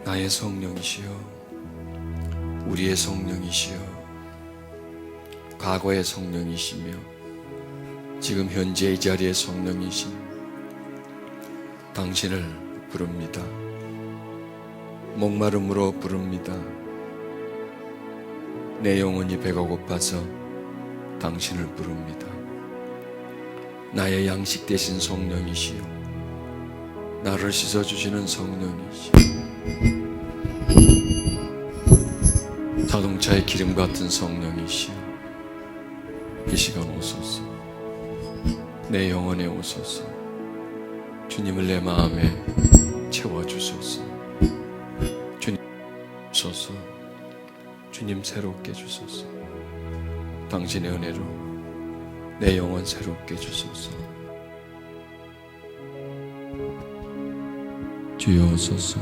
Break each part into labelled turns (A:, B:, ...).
A: 나의 성령이시여, 우리의 성령이시여, 과거의 성령이시며 지금 현재 이 자리의 성령이신 당신을 부릅니다. 목마름으로 부릅니다. 내 영혼이 배가 고파서 당신을 부릅니다. 나의 양식 되신 성령이시여, 나를 씻어주시는 성령이시여, 자동차의 기름 같은 성령이시여, 이 시간 오소서. 내 영혼에 오소서. 주님을 내 마음에 채워주소서. 주님 오소서. 주님 새롭게 주소서. 당신의 은혜로 내 영혼 새롭게 주소서. 주여 오소서.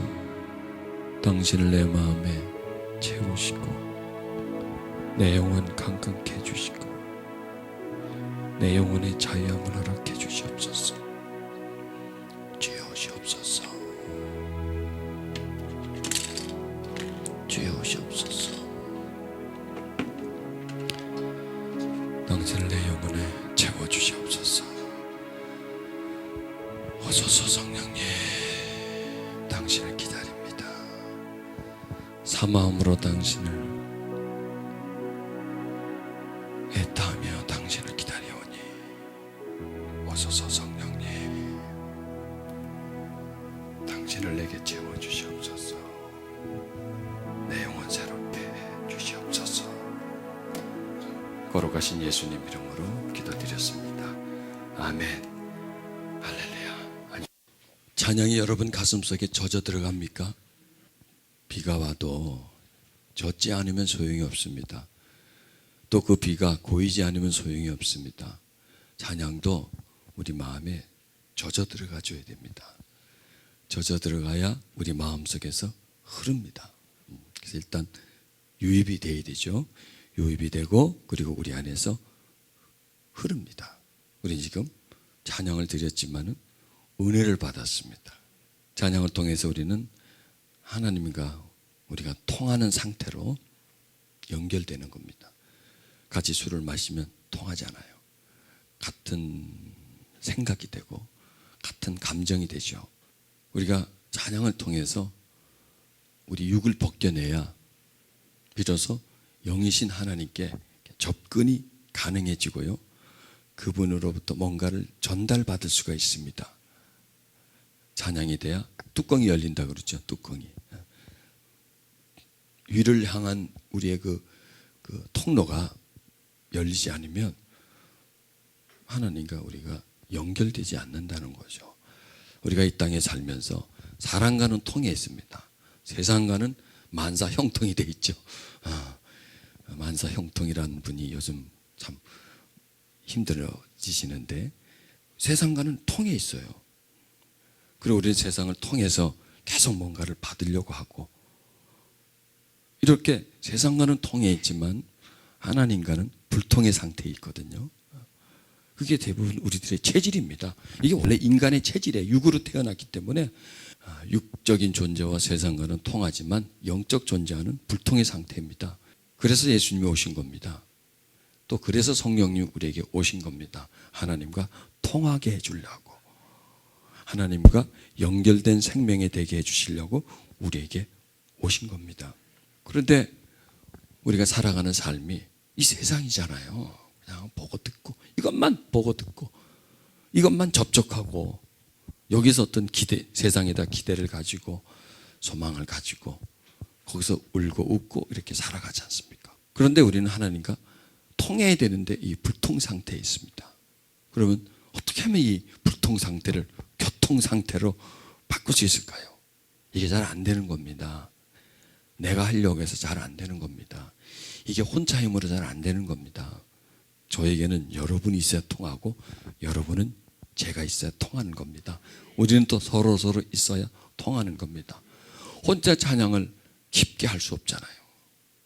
A: 당신을 내 마음에 채우시고 내 영혼 강건케 해주시고 내 영혼의 자유함을 허락해 주시옵소서. 주여 오시옵소서. 주여 오시옵소서. 당신을 내 영혼에 채워주시옵소서. 오소서 성령님, 당신을 기다립니다. 사마음으로 당신을 애타하며 당신을 기다려오니 오소서 성령님, 당신을 내게 채워주시옵소서. 내 영혼 새롭게 주시옵소서. 걸어가신 예수님 이름으로 기도드렸습니다. 아멘. 할렐루야. 찬양이 여러분 가슴속에 젖어 들어갑니까? 비가 와도 젖지 않으면 소용이 없습니다. 또 그 비가 고이지 않으면 소용이 없습니다. 찬양도 우리 마음에 젖어 들어가 줘야 됩니다. 젖어 들어가야 우리 마음속에서 흐릅니다. 그래서 일단 유입이 돼야 되죠. 유입이 되고 그리고 우리 안에서 흐릅니다. 우리는 지금 찬양을 드렸지만은 은혜를 받았습니다. 찬양을 통해서 우리는 하나님과 우리가 통하는 상태로 연결되는 겁니다. 같이 술을 마시면 통하잖아요. 같은 생각이 되고 같은 감정이 되죠. 우리가 찬양을 통해서 우리 육을 벗겨내야 비로소 영이신 하나님께 접근이 가능해지고요. 그분으로부터 뭔가를 전달받을 수가 있습니다. 찬양이 돼야 뚜껑이 열린다 그러죠. 뚜껑이. 위를 향한 우리의 그 통로가 열리지 않으면 하나님과 우리가 연결되지 않는다는 거죠. 우리가 이 땅에 살면서 사람과는 통해 있습니다. 세상과는 만사 형통이 돼 있죠. 만사 형통이라는 분이 요즘 참 힘들어지시는데 세상과는 통해 있어요. 그리고 우리 세상을 통해서 계속 뭔가를 받으려고 하고 이렇게 세상과는 통해 있지만 하나님과는 불통의 상태에 있거든요. 그게 대부분 우리들의 체질입니다. 이게 원래 인간의 체질이에요. 육으로 태어났기 때문에 육적인 존재와 세상과는 통하지만 영적 존재와는 불통의 상태입니다. 그래서 예수님이 오신 겁니다. 또 그래서 성령님이 우리에게 오신 겁니다. 하나님과 통하게 해주려고, 하나님과 연결된 생명에 되게 해주시려고 우리에게 오신 겁니다. 그런데 우리가 살아가는 삶이 이 세상이잖아요. 그냥 보고 듣고 이것만 보고 듣고 이것만 접촉하고 여기서 어떤 기대, 세상에다 기대를 가지고 소망을 가지고 거기서 울고 웃고 이렇게 살아가지 않습니까? 그런데 우리는 하나님과 통해야 되는데 이 불통 상태에 있습니다. 그러면 어떻게 하면 이 불통 상태를 교통 상태로 바꿀 수 있을까요? 이게 잘 안 되는 겁니다. 내가 하려고 해서 잘 안 되는 겁니다. 이게 혼자 힘으로 잘 안 되는 겁니다. 저에게는 여러분이 있어야 통하고 여러분은 제가 있어야 통하는 겁니다. 우리는 또 서로 있어야 통하는 겁니다. 혼자 찬양을 깊게 할 수 없잖아요.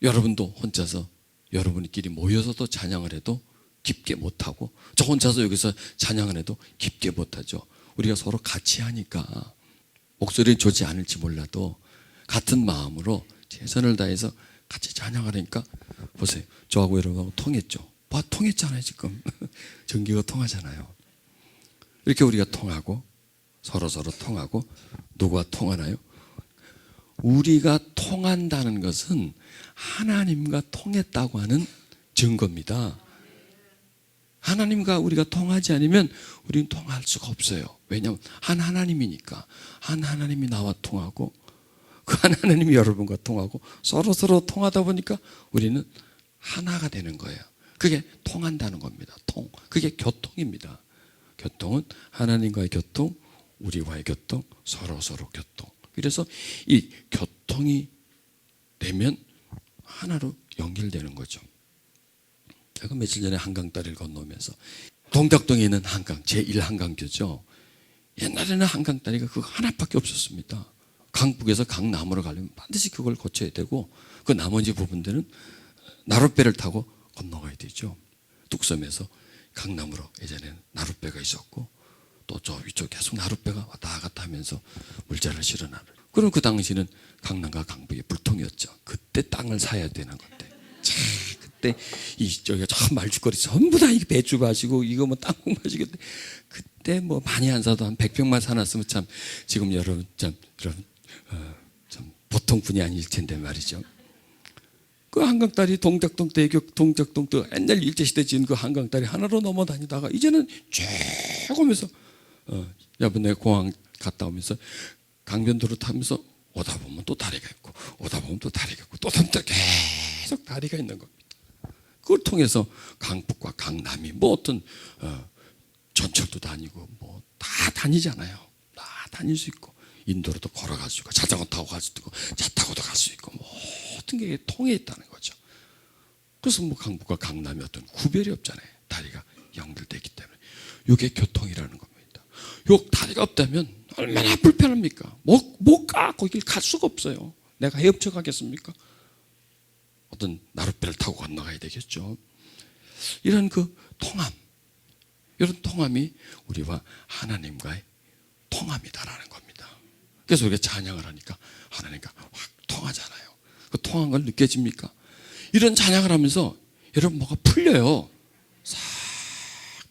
A: 여러분도 혼자서 여러분끼리 모여서도 찬양을 해도 깊게 못하고, 저 혼자서 여기서 찬양을 해도 깊게 못하죠. 우리가 서로 같이 하니까 목소리를 좋지 않을지 몰라도 같은 마음으로 최선을 다해서 같이 찬양하니까, 보세요, 저하고 여러분하고 통했죠. 통했잖아요 지금. 전기가 통하잖아요. 이렇게 우리가 통하고 서로 통하고, 누가 통하나요? 우리가 통한다는 것은 하나님과 통했다고 하는 증거입니다. 하나님과 우리가 통하지 않으면 우리는 통할 수가 없어요. 왜냐하면 한 하나님이니까. 한 하나님이 나와 통하고, 그 한 하나님이 여러분과 통하고, 서로 통하다 보니까 우리는 하나가 되는 거예요. 그게 통한다는 겁니다. 그게 교통입니다. 교통은 하나님과의 교통, 우리와의 교통, 서로 교통. 그래서 이 교통이 되면 하나로 연결되는 거죠. 제가 며칠 전에 한강다리를 건너면서, 동작동에 있는 한강, 제1한강교죠. 옛날에는 한강다리가 그거 하나밖에 없었습니다. 강북에서 강남으로 가려면 반드시 그걸 거쳐야 되고, 그 나머지 부분들은 나룻배를 타고 건너가야 되죠. 뚝섬에서 강남으로 예전에는 나룻배가 있었고, 또 저 위쪽 계속 나룻배가 왔다 갔다 하면서 물자를 실어나는. 그럼 그 당시는 강남과 강북이 불통이었죠. 그때 땅을 사야 되는 건데, 참 그때 저기가 참 말죽거리 전부 다 이 배추 마시고 이거 뭐 땅콩 마시고, 그때 뭐 많이 안 사도 한 100평만 사놨으면 참 지금 여러분 참 보통 분이 아닐 텐데 말이죠. 그 한강다리 동작동 대교, 동작동 또 옛날 일제시대 지은 그 한강다리 하나로 넘어다니다가 이제는 쭉 오면서, 여러분 내가 공항 갔다 오면서 강변도로 타면서 오다 보면 또 다리가 있고, 오다 보면 또 다리가 있고, 또 계속 다리가 있는 겁니다. 그걸 통해서 강북과 강남이 뭐 어떤 전철도 다니고 뭐 다 다니잖아요. 다 다닐 수 있고, 인도로도 걸어갈 수 있고, 자전거 타고 갈 수도 있고, 차 타고도 갈 수 있고, 모든 게 통해 있다는 거죠. 그래서 뭐 강북과 강남이 어떤 구별이 없잖아요. 다리가 연결되기 때문에. 이게 교통이라는 겁니다. 요 다리가 없다면 얼마나 불편합니까? 못 가. 거길 갈 수가 없어요. 내가 헤엄쳐 가겠습니까? 어떤 나룻배를 타고 건너가야 되겠죠. 이런 그 통함, 이런 통함이 우리와 하나님과의 통함이다라는 겁니다. 그래서 우리가 찬양을 하니까 하나님과 확 통하잖아요. 그 통한 걸 느껴집니까? 이런 찬양을 하면서 여러분 뭐가 풀려요. 싹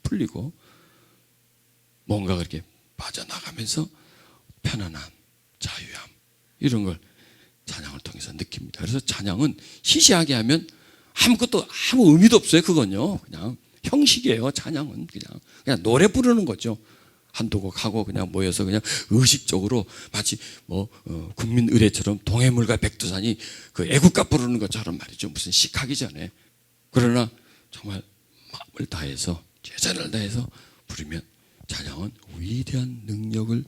A: 풀리고 뭔가 그렇게 빠져나가면서 편안함, 자유함, 이런 걸 찬양을 통해서 느낍니다. 그래서 찬양은 시시하게 하면 아무것도 아무 의미도 없어요. 그건요, 그냥 형식이에요. 찬양은 그냥 노래 부르는 거죠. 한두 곡 하고 그냥 모여서 그냥 의식적으로 마치 뭐 국민 의례처럼 동해물과 백두산이 그 애국가 부르는 것처럼 말이죠. 무슨 식하기 전에. 그러나 정말 마음을 다해서, 최선을 다해서 부르면 찬양은 위대한 능력을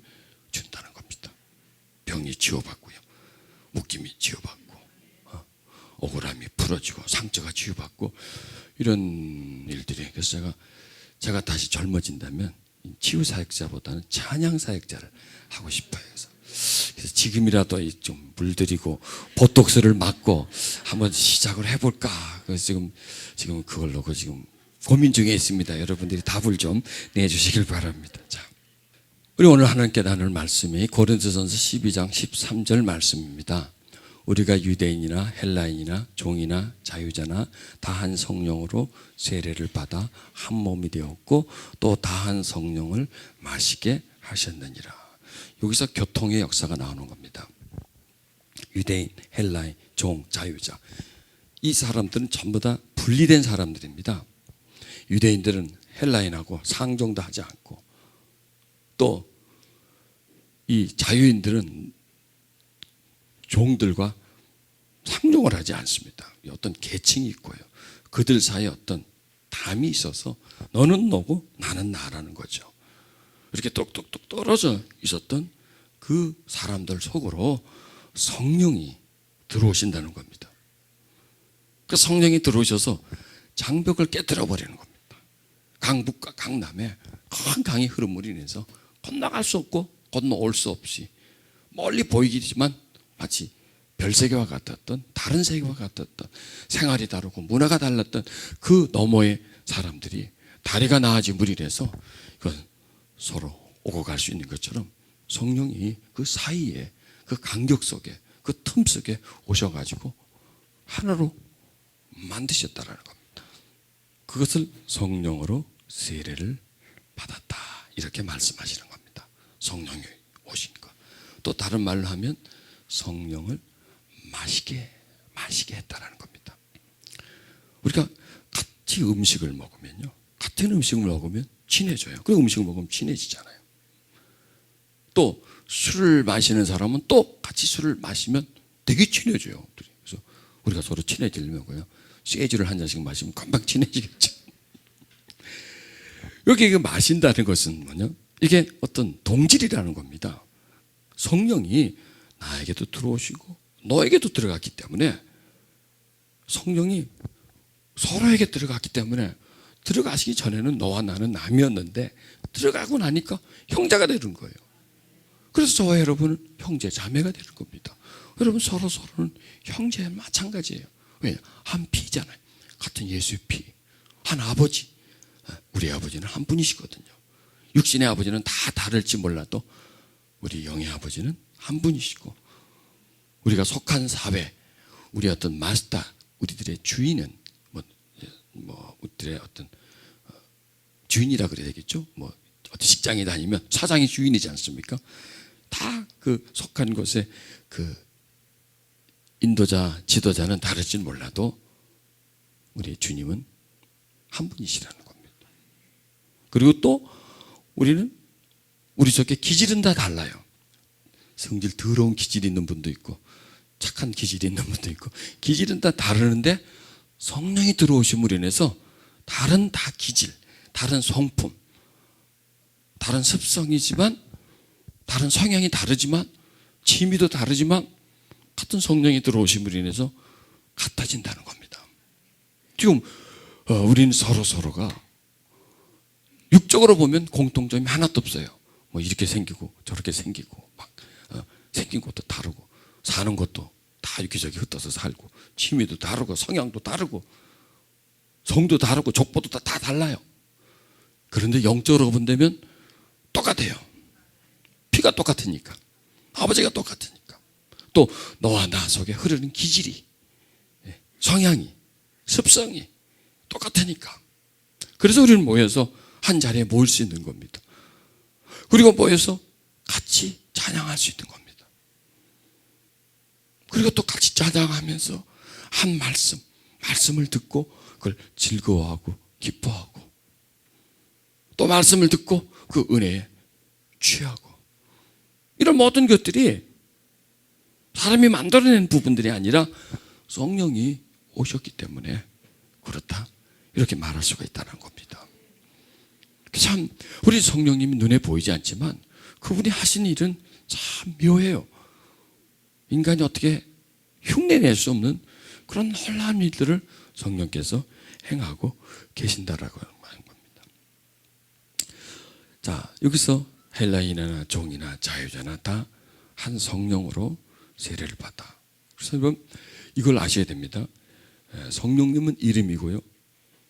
A: 준다는 겁니다. 병이 치유받고요, 묶임이 치유받고, 억울함이 풀어지고, 상처가 치유받고, 이런 일들이. 그래서 제가 다시 젊어진다면 치유 사역자보다는 찬양 사역자를 하고 싶어요. 그래서 지금이라도 좀 물들이고 보톡스를 맞고 한번 시작을 해볼까. 그래서 지금 그걸 놓고 지금 고민 중에 있습니다. 여러분들이 답을 좀 내주시길 바랍니다. 자, 우리 오늘 하나님께 나눌 말씀이 고린도전서 12장 13절 말씀입니다. 우리가 유대인이나 헬라인이나 종이나 자유자나 다 한 성령으로 세례를 받아 한 몸이 되었고 또 다 한 성령을 마시게 하셨느니라. 여기서 교통의 역사가 나오는 겁니다. 유대인, 헬라인, 종, 자유자, 이 사람들은 전부 다 분리된 사람들입니다. 유대인들은 헬라인하고 상종도 하지 않고, 또 이 자유인들은 종들과 상종을 하지 않습니다. 어떤 계층이 있고요, 그들 사이에 어떤 담이 있어서 너는 너고 나는 나라는 거죠. 이렇게 똑똑똑 떨어져 있었던 그 사람들 속으로 성령이 들어오신다는 겁니다. 그 성령이 들어오셔서 장벽을 깨뜨려 버리는 겁니다. 강북과 강남에 큰 강이 흐름으로 인해서 건너갈 수 없고 건너올 수 없이 멀리 보이기지만 마치 별세계와 같았던 다른 세계와 같았던 생활이 다르고 문화가 달랐던 그 너머의 사람들이 다리가 나아짐으로 인해서 이건 서로 오고 갈 수 있는 것처럼 성령이 그 사이에 그 간격 속에 그 틈 속에 오셔가지고 하나로 만드셨다라는 겁니다. 그것을 성령으로 세례를 받았다 이렇게 말씀하시는 겁니다. 성령이 오신 것. 또 다른 말로 하면 성령을 마시게 했다라는 겁니다. 우리가 같이 음식을 먹으면요, 같은 음식을 먹으면 친해져요. 그 음식을 먹으면 친해지잖아요. 또 술을 마시는 사람은 또 같이 술을 마시면 되게 친해져요. 그래서 우리가 서로 친해지려면 소주를 한 잔씩 마시면 금방 친해지겠죠. 여기 마신다는 것은 뭐냐? 이게 어떤 동질이라는 겁니다. 성령이 나에게도 들어오시고 너에게도 들어갔기 때문에, 성령이 서로에게 들어갔기 때문에, 들어가시기 전에는 너와 나는 남이었는데 들어가고 나니까 형제가 되는 거예요. 그래서 저와 여러분은 형제 자매가 되는 겁니다. 여러분 서로는 형제 마찬가지예요. 왜? 한 피잖아요. 같은 예수의 피. 한 아버지. 우리 아버지는 한 분이시거든요. 육신의 아버지는 다 다를지 몰라도 우리 영의 아버지는 한 분이시고, 우리가 속한 사회, 우리 어떤 마스터, 우리들의 주인은 우리들의 어떤 주인이라 그래야 되겠죠. 어떤 직장에 다니면 사장이 주인이지 않습니까? 다 그 속한 곳에 그 인도자, 지도자는 다를지는 몰라도 우리의 주님은 한 분이시라는 겁니다. 그리고 또 우리는 우리 속에 기질은 다 달라요. 성질 더러운 기질이 있는 분도 있고 착한 기질이 있는 분도 있고 기질은 다 다르는데 성령이 들어오심으로 인해서 다른 다 기질, 다른 성품, 다른 습성이지만, 다른 성향이 다르지만, 취미도 다르지만 같은 성령이 들어오심으로 인해서 같아진다는 겁니다. 지금 우리는 서로가 육적으로 보면 공통점이 하나도 없어요. 이렇게 생기고 저렇게 생기고 생긴 것도 다르고 사는 것도 다 여기저기 흩어서 살고 취미도 다르고 성향도 다르고 성도 다르고 족보도 다 달라요. 그런데 영적으로 본다면 똑같아요. 피가 똑같으니까, 아버지가 똑같으니까, 또 너와 나 속에 흐르는 기질이, 성향이, 습성이 똑같으니까. 그래서 우리는 모여서 한 자리에 모일 수 있는 겁니다. 그리고 모여서 같이 찬양할 수 있는 겁니다. 그리고 또 같이 찬양하면서 한 말씀을 듣고 그걸 즐거워하고 기뻐하고, 또 말씀을 듣고 그 은혜에 취하고, 이런 모든 것들이 사람이 만들어낸 부분들이 아니라 성령이 오셨기 때문에 그렇다, 이렇게 말할 수가 있다는 겁니다. 참 우리 성령님이 눈에 보이지 않지만 그분이 하신 일은 참 묘해요. 인간이 어떻게 흉내낼 수 없는 그런 놀라운 일들을 성령께서 행하고 계신다라고 하는 겁니다. 자, 여기서 헬라인이나 종이나 자유자나 다 한 성령으로 세례를 받아. 그래서 여러분 이걸 아셔야 됩니다. 성령님은 이름이고요,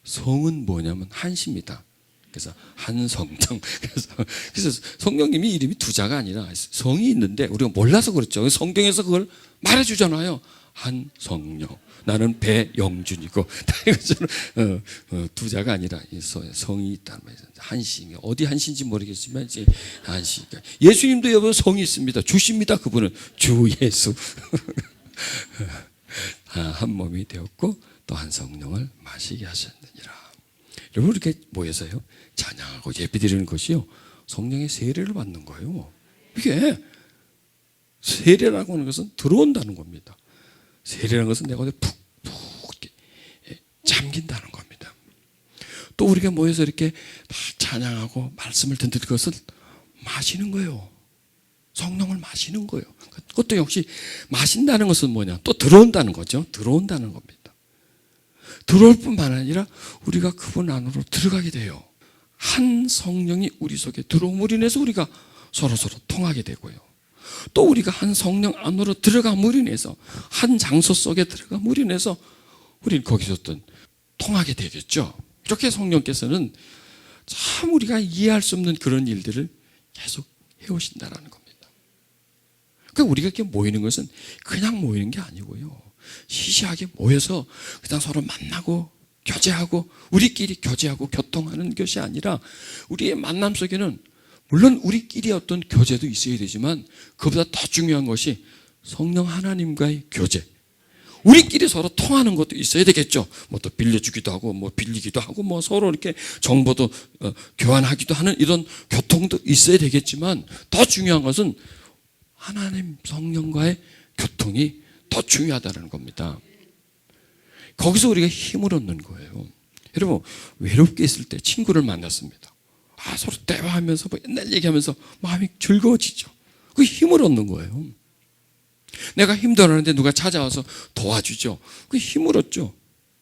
A: 성은 뭐냐면 한시입니다. 그래서 한성령. 그래서 성령님이 이름이 두 자가 아니라 성이 있는데 우리가 몰라서 그렇죠. 성경에서 그걸 말해주잖아요. 한성령. 나는 배영준이고, 두 자가 아니라 성이 있다는 말이죠. 한시. 어디 한시인지 모르겠지만 이제 한시. 예수님도 여러분 성이 있습니다. 주십니다. 그분은 주 예수. 한 몸이 되었고 또 한 성령을 마시게 하셨느니라. 여러분 이렇게 모여서요 찬양하고 예배드리는 것이요 성령의 세례를 받는 거예요. 이게 세례라고 하는 것은 들어온다는 겁니다. 세례라는 것은 내가 어디 푹푹 잠긴다는 겁니다. 또 우리가 모여서 이렇게 다 찬양하고 말씀을 듣는 것은 마시는 거예요. 성령을 마시는 거예요. 그것도 역시 마신다는 것은 뭐냐, 또 들어온다는 거죠. 들어온다는 겁니다. 들어올 뿐만 아니라 우리가 그분 안으로 들어가게 돼요. 한 성령이 우리 속에 들어옴으로 인해서 우리가 서로 통하게 되고요, 또 우리가 한 성령 안으로 들어감으로 인해서, 한 장소 속에 들어감으로 인해서 우리는 거기서 또 통하게 되겠죠. 이렇게 성령께서는 참 우리가 이해할 수 없는 그런 일들을 계속 해오신다라는 겁니다. 그러니까 우리가 이렇게 모이는 것은 그냥 모이는 게 아니고요, 시시하게 모여서 그냥 서로 만나고 교제하고 우리끼리 교제하고 교통하는 것이 아니라, 우리의 만남 속에는 물론 우리끼리 어떤 교제도 있어야 되지만 그보다 더 중요한 것이 성령 하나님과의 교제, 우리끼리 서로 통하는 것도 있어야 되겠죠. 뭐 또 빌려주기도 하고 뭐 빌리기도 하고 뭐 서로 이렇게 정보도 교환하기도 하는 이런 교통도 있어야 되겠지만, 더 중요한 것은 하나님 성령과의 교통이 더 중요하다는 겁니다. 거기서 우리가 힘을 얻는 거예요. 여러분, 외롭게 있을 때 친구를 만났습니다. 서로 대화하면서 뭐 옛날 얘기하면서 마음이 즐거워지죠. 그 힘을 얻는 거예요. 내가 힘들었는데 누가 찾아와서 도와주죠. 그 힘을 얻죠.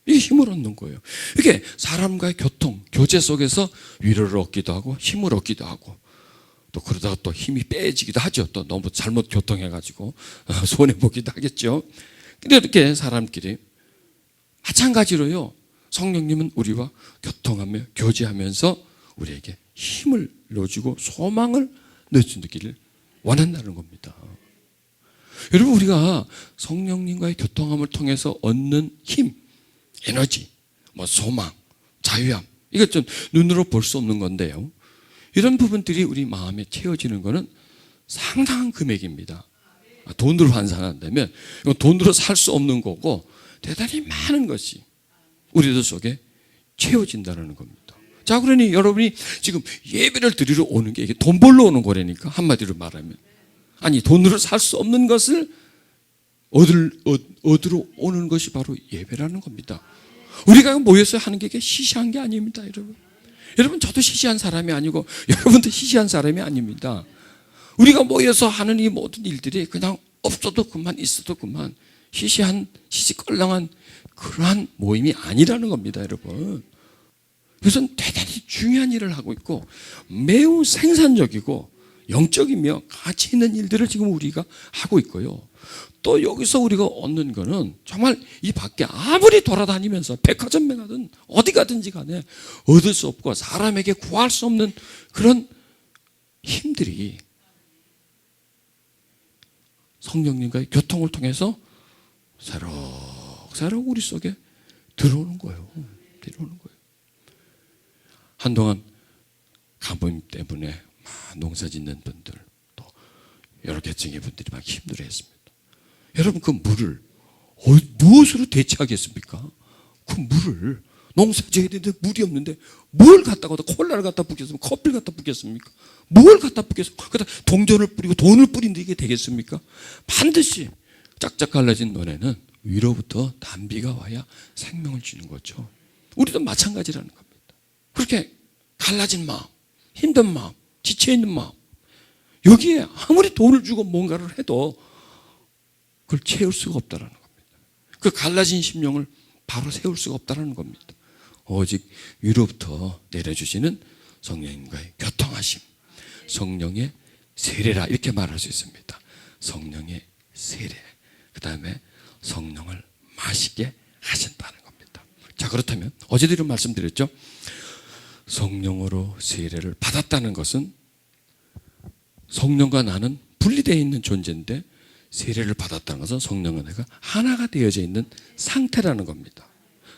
A: 이게 힘을 얻는 거예요. 이게 사람과의 교통, 교제 속에서 위로를 얻기도 하고 힘을 얻기도 하고, 또 그러다가 또 힘이 빼지기도 하죠. 또 너무 잘못 교통해가지고 손해보기도 하겠죠. 근데 이렇게 사람끼리 마찬가지로요, 성령님은 우리와 교통하며 교제하면서 우리에게 힘을 넣어주고 소망을 넣어주기를 원한다는 겁니다. 여러분, 우리가 성령님과의 교통함을 통해서 얻는 힘, 에너지, 뭐 소망, 자유함, 이거 좀 눈으로 볼 수 없는 건데요, 이런 부분들이 우리 마음에 채워지는 것은 상당한 금액입니다. 돈으로 환산한다면 이건 돈으로 살 수 없는 거고, 대단히 많은 것이 우리들 속에 채워진다는 겁니다. 자, 그러니 여러분이 지금 예배를 드리러 오는 게 이게 돈 벌러 오는 거라니까, 한마디로 말하면. 아니, 돈으로 살 수 없는 것을 얻으러 오는 것이 바로 예배라는 겁니다. 우리가 모여서 하는 게 이게 시시한 게 아닙니다, 여러분. 여러분, 저도 시시한 사람이 아니고 여러분도 시시한 사람이 아닙니다. 우리가 모여서 하는 이 모든 일들이 그냥 없어도 그만, 있어도 그만, 시시껄렁한 그러한 모임이 아니라는 겁니다, 여러분. 그것은 대단히 중요한 일을 하고 있고 매우 생산적이고 영적이며 가치 있는 일들을 지금 우리가 하고 있고요. 또 여기서 우리가 얻는 거는 정말 이 밖에 아무리 돌아다니면서 백화점에 가든 어디 가든지 간에 얻을 수 없고 사람에게 구할 수 없는 그런 힘들이 성령님과의 교통을 통해서 새록새록 우리 속에 들어오는 거예요. 들어오는 거예요. 한동안 가뭄 때문에 막 농사 짓는 분들, 또 여러 계층의 분들이 막 힘들어했습니다. 여러분, 그 물을 무엇으로 대체하겠습니까? 그 물을 농사 지어야 되는데 물이 없는데 뭘 갖다가 콜라를 갖다 붓겠습니까? 커피를 갖다 붓겠습니까? 뭘 갖다 붓겠습니까? 그러다 동전을 뿌리고 돈을 뿌린데 이게 되겠습니까? 반드시 짝짝 갈라진 논에는 위로부터 단비가 와야 생명을 주는 거죠. 우리도 마찬가지라는 겁니다. 그렇게 갈라진 마음, 힘든 마음, 지쳐있는 마음, 여기에 아무리 돈을 주고 뭔가를 해도 그걸 채울 수가 없다는 겁니다. 그 갈라진 심령을 바로 세울 수가 없다는 겁니다. 오직 위로부터 내려주시는 성령님과의 교통하심, 성령의 세례라 이렇게 말할 수 있습니다. 성령의 세례, 그 다음에 성령을 마시게 하신다는 겁니다. 자, 그렇다면 어제도 이런 말씀드렸죠. 성령으로 세례를 받았다는 것은 성령과 나는 분리되어 있는 존재인데, 세례를 받았다는 것은 성령과 내가 하나가 되어져 있는 상태라는 겁니다.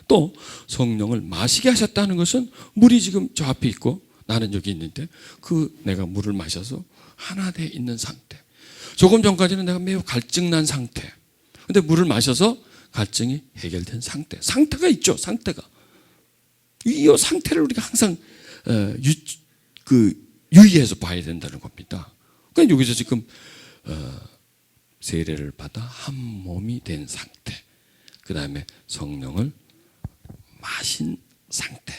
A: 또 성령을 마시게 하셨다는 것은 물이 지금 저 앞에 있고 나는 여기 있는데 그 내가 물을 마셔서 하나 되어 있는 상태. 조금 전까지는 내가 매우 갈증난 상태, 근데 물을 마셔서 갈증이 해결된 상태. 상태가 있죠. 상태가. 이 상태를 우리가 항상 유의해서 봐야 된다는 겁니다. 그러니까 여기서 지금 세례를 받아 한 몸이 된 상태, 그 다음에 성령을 마신 상태.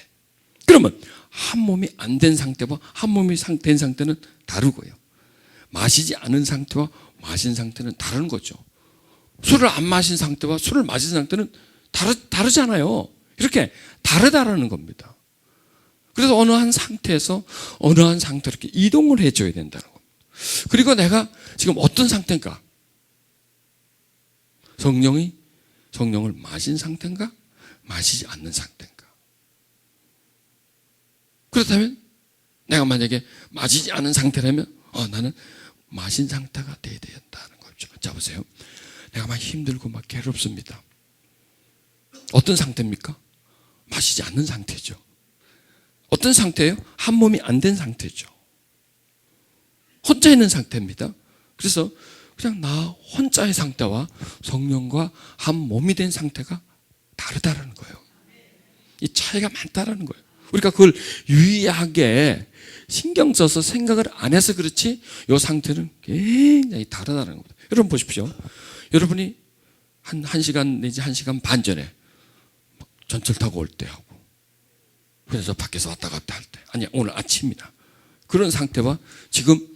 A: 그러면 한 몸이 안 된 상태와 한 몸이 된 상태는 다르고요, 마시지 않은 상태와 마신 상태는 다른 거죠. 술을 안 마신 상태와 술을 마신 상태는 다르잖아요. 이렇게 다르다라는 겁니다. 그래서 어느 한 상태에서 어느 한 상태로 이렇게 이동을 해줘야 된다는 겁니다. 그리고 내가 지금 어떤 상태인가? 성령을 마신 상태인가? 마시지 않는 상태인가? 그렇다면 내가 만약에 마시지 않은 상태라면 나는 마신 상태가 돼야 된다는 거죠. 자, 보세요. 내가 막 힘들고 막 괴롭습니다. 어떤 상태입니까? 마시지 않는 상태죠. 어떤 상태예요? 한 몸이 안 된 상태죠. 혼자 있는 상태입니다. 그래서 그냥 나 혼자의 상태와 성령과 한 몸이 된 상태가 다르다는 거예요. 이 차이가 많다라는 거예요. 우리가 그걸 유의하게 신경 써서 생각을 안 해서 그렇지 이 상태는 굉장히 다르다는 겁니다. 여러분 보십시오. 여러분이 한 1시간 내지 1시간 반 전에 전철 타고 올 때 하고 그래서 밖에서 왔다 갔다 할 때 아니 오늘 아침이나 그런 상태와 지금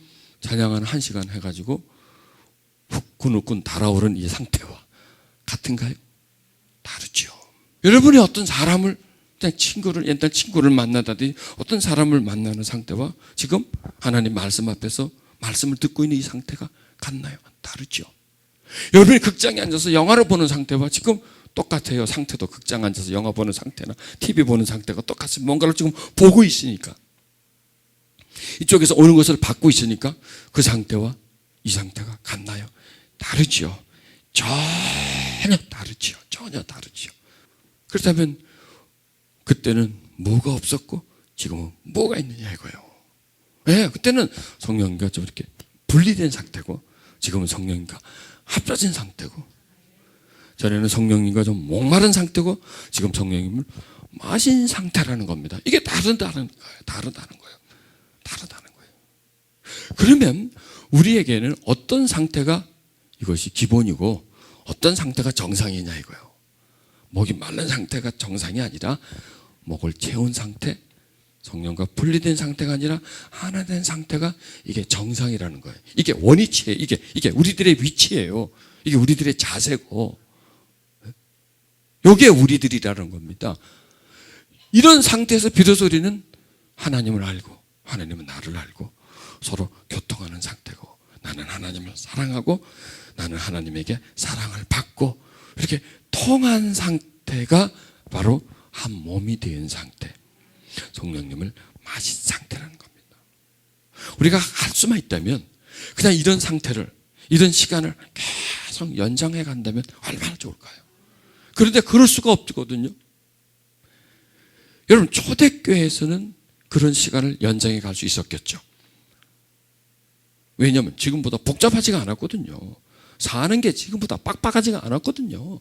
A: 찬양하는 1시간 해가지고 후끈후끈 달아오른 이 상태와 같은가요? 다르죠. 여러분이 어떤 사람을 그냥 옛날 친구를 만나다든지 어떤 사람을 만나는 상태와 지금 하나님 말씀 앞에서 말씀을 듣고 있는 이 상태가 같나요? 다르죠. 여러분이 극장에 앉아서 영화를 보는 상태와 지금 똑같아요. 상태도 극장 앉아서 영화 보는 상태나 TV 보는 상태가 똑같습니다. 뭔가를 지금 보고 있으니까 이쪽에서 오는 것을 받고 있으니까 그 상태와 이 상태가 같나요? 다르죠. 전혀 다르죠. 전혀 다르죠. 그렇다면 그때는 뭐가 없었고 지금은 뭐가 있느냐 이거예요. 네, 그때는 성령과 좀 이렇게 분리된 상태고 지금은 성령과 합쳐진 상태고 전에는 성령님과 좀 목마른 상태고 지금 성령님을 마신 상태라는 겁니다. 이게 다르다는 거예요. 다르다는 거예요. 그러면 우리에게는 어떤 상태가 이것이 기본이고 어떤 상태가 정상이냐 이거예요. 목이 마른 상태가 정상이 아니라 목을 채운 상태, 성령과 분리된 상태가 아니라 하나 된 상태가 이게 정상이라는 거예요. 이게 원위치예요. 이게 우리들의 위치예요. 이게 우리들의 자세고 이게 우리들이라는 겁니다. 이런 상태에서 비로소 우리는 하나님을 알고 하나님은 나를 알고 서로 교통하는 상태고 나는 하나님을 사랑하고 나는 하나님에게 사랑을 받고 이렇게 통한 상태가 바로 한 몸이 된 상태, 성령님을 마신 상태라는 겁니다. 우리가 할 수만 있다면 그냥 이런 상태를 이런 시간을 계속 연장해 간다면 얼마나 좋을까요? 그런데 그럴 수가 없거든요. 여러분 초대교회에서는 그런 시간을 연장해 갈 수 있었겠죠. 왜냐하면 지금보다 복잡하지가 않았거든요. 사는 게 지금보다 빡빡하지가 않았거든요.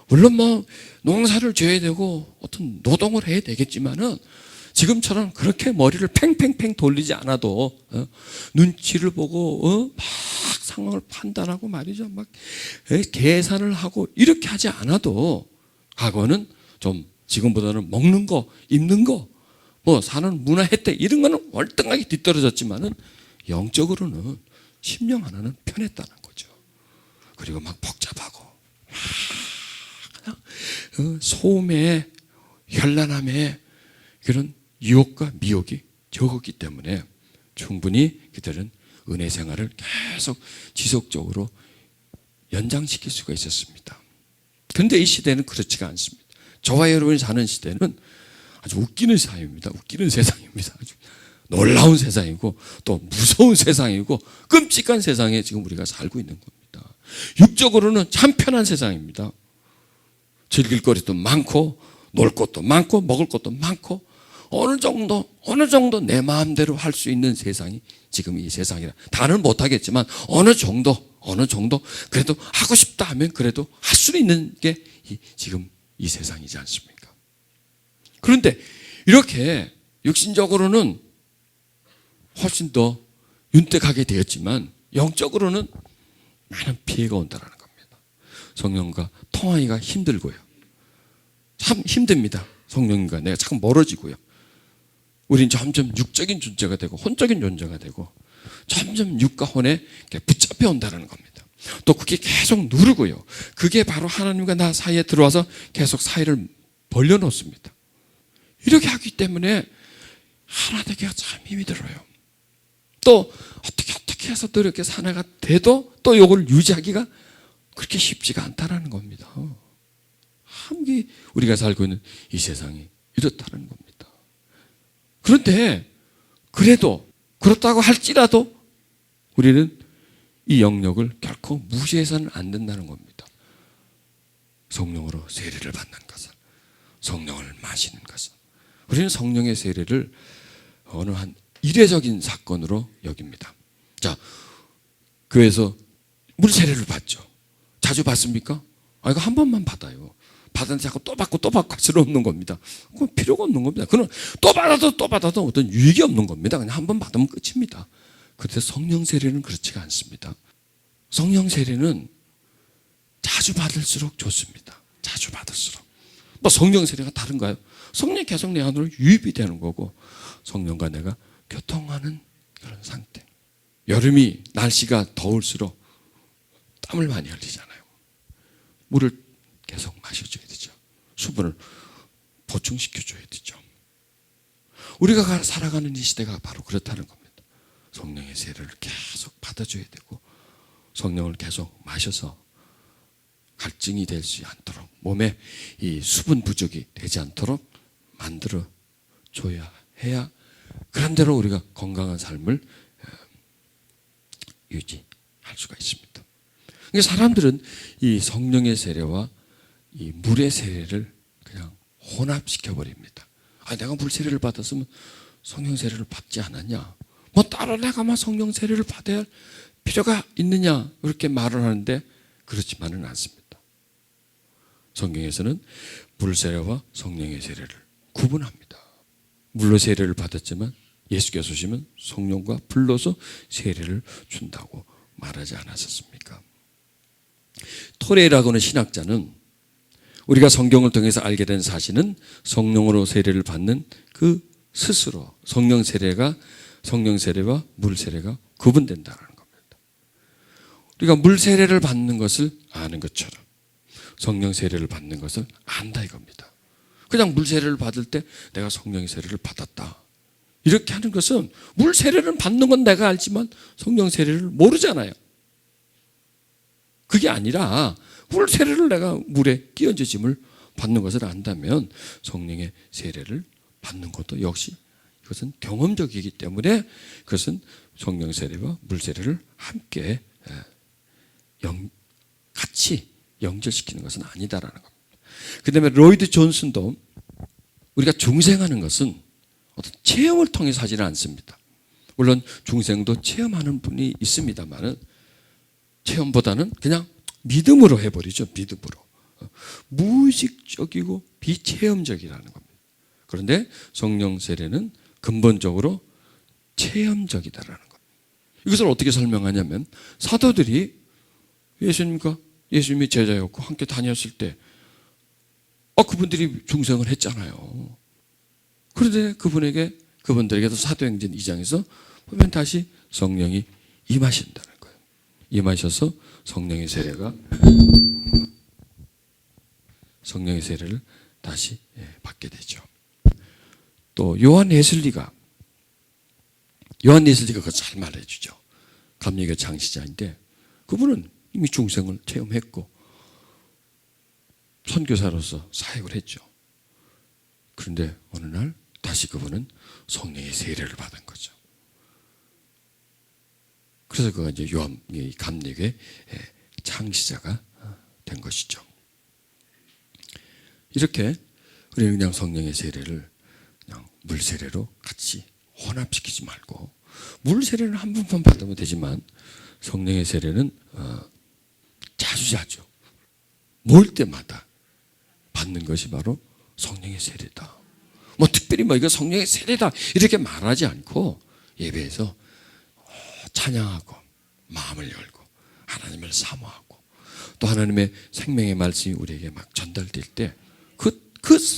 A: 물론 뭐 농사를 지어야 되고 어떤 노동을 해야 되겠지만은 지금처럼 그렇게 머리를 팽팽팽 돌리지 않아도 눈치를 보고 막 상황을 판단하고 말이죠. 막 계산을 하고 이렇게 하지 않아도 과거는 좀 지금보다는 먹는 거, 입는 거, 뭐 사는 문화 혜택 이런 거는 월등하게 뒤떨어졌지만은 영적으로는 심령 하나는 편했다는 거죠. 그리고 막 복잡하고 그냥 소음에 현란함에 그런 유혹과 미혹이 적었기 때문에 충분히 그들은 은혜 생활을 계속 지속적으로 연장시킬 수가 있었습니다. 그런데 이 시대는 그렇지가 않습니다. 저와 여러분이 사는 시대는 아주 웃기는 세상입니다. 웃기는 세상입니다. 아주 놀라운 세상이고 또 무서운 세상이고 끔찍한 세상에 지금 우리가 살고 있는 겁니다. 육적으로는 참 편한 세상입니다. 즐길 거리도 많고 놀 것도 많고 먹을 것도 많고 어느 정도 내 마음대로 할 수 있는 세상이 지금 이 세상이라. 다는 못하겠지만 어느 정도 그래도 하고 싶다 하면 그래도 할 수 있는 게 지금 이 세상이지 않습니까? 그런데 이렇게 육신적으로는 훨씬 더 윤택하게 되었지만 영적으로는 많은 피해가 온다는 겁니다. 성령과 통하기가 힘들고요. 참 힘듭니다. 성령과 내가 참 멀어지고요. 우린 점점 육적인 존재가 되고 혼적인 존재가 되고 점점 육과 혼에 붙잡혀 온다는 겁니다. 또 그게 계속 누르고요. 그게 바로 하나님과 나 사이에 들어와서 계속 사이를 벌려놓습니다. 이렇게 하기 때문에 하나 되기가 참 힘이 들어요. 또 어떻게 그렇게 해서 또 이렇게 사내가 돼도 또 이걸 유지하기가 그렇게 쉽지가 않다라는 겁니다. 함께 우리가 살고 있는 이 세상이 이렇다는 겁니다. 그런데 그래도 그렇다고 할지라도 우리는 이 영역을 결코 무시해서는 안 된다는 겁니다. 성령으로 세례를 받는 것은, 성령을 마시는 것은, 우리는 성령의 세례를 어느 한 이례적인 사건으로 여깁니다. 자, 교회에서 물 세례를 받죠. 자주 받습니까? 이거 한 번만 받아요. 받았는데 자꾸 또 받고 또 받고 할 수는 없는 겁니다. 그건 필요가 없는 겁니다. 그건 또 받아도 어떤 유익이 없는 겁니다. 그냥 한 번 받으면 끝입니다. 그런데 성령 세례는 그렇지가 않습니다. 성령 세례는 자주 받을수록 좋습니다. 자주 받을수록. 뭐 성령 세례가 다른가요? 성령이 계속 내 안으로 유입이 되는 거고, 성령과 내가 교통하는 그런 상태. 여름이 날씨가 더울수록 땀을 많이 흘리잖아요. 물을 계속 마셔줘야 되죠. 수분을 보충시켜줘야 되죠. 우리가 살아가는 이 시대가 바로 그렇다는 겁니다. 성령의 세례를 계속 받아줘야 되고, 성령을 계속 마셔서 갈증이 되지 않도록, 몸에 이 수분 부족이 되지 않도록 만들어 줘야 해야, 그런 대로 우리가 건강한 삶을 유지할 수가 있습니다. 그러니까 사람들은 이 성령의 세례와 이 물의 세례를 그냥 혼합시켜 버립니다. 내가 물 세례를 받았으면 성령 세례를 받지 않았냐? 뭐 따로 내가만 성령 세례를 받아야 할 필요가 있느냐? 이렇게 말을 하는데 그렇지만은 않습니다. 성경에서는 물 세례와 성령의 세례를 구분합니다. 물로 세례를 받았지만 예수께서 오시면 성령과 불로서 세례를 준다고 말하지 않았었습니까? 토레라고 하는 신학자는 우리가 성경을 통해서 알게 된 사실은 성령으로 세례를 받는 그 스스로 성령 세례와 물 세례가 구분된다는 겁니다. 우리가 물 세례를 받는 것을 아는 것처럼 성령 세례를 받는 것을 안다 이겁니다. 그냥 물 세례를 받을 때 내가 성령의 세례를 받았다, 이렇게 하는 것은, 물 세례를 받는 건 내가 알지만 성령 세례를 모르잖아요. 그게 아니라 물 세례를 내가 물에 끼얹어짐을 받는 것을 안다면 성령의 세례를 받는 것도 역시 이것은 경험적이기 때문에 그것은 성령 세례와 물 세례를 함께 같이 연결시키는 것은 아니다라는 겁니다. 그 다음에 로이드 존슨도 우리가 중생하는 것은 어떤 체험을 통해서 하지는 않습니다. 물론 중생도 체험하는 분이 있습니다만은 체험보다는 그냥 믿음으로 해버리죠. 믿음으로. 무의식적이고 비체험적이라는 겁니다. 그런데 성령 세례는 근본적으로 체험적이다라는 겁니다. 이것을 어떻게 설명하냐면, 사도들이 예수님이 제자였고 함께 다녔을 때 그분들이 중생을 했잖아요. 그런데 그분들에게도 사도행전 2장에서 보면 다시 성령이 임하신다는 거예요. 임하셔서 성령의 세례를 다시 받게 되죠. 또 요한 웨슬리가 그거 잘 말해주죠. 감리교 창시자인데 그분은 이미 중생을 체험했고 선교사로서 사역을 했죠. 그런데 어느 날 다시 그분은 성령의 세례를 받은 거죠. 그래서 그가 이제 감리교의 창시자가 된 것이죠. 이렇게 우리는 그냥 성령의 세례를 그냥 물 세례로 같이 혼합시키지 말고, 물 세례는 한 번만 받으면 되지만 성령의 세례는 자주 모일 때마다 받는 것이 바로 성령의 세례다. 뭐 특별히 이거 성령의 세례다 이렇게 말하지 않고 예배에서 찬양하고 마음을 열고 하나님을 사모하고 또 하나님의 생명의 말씀이 우리에게 막 전달될 때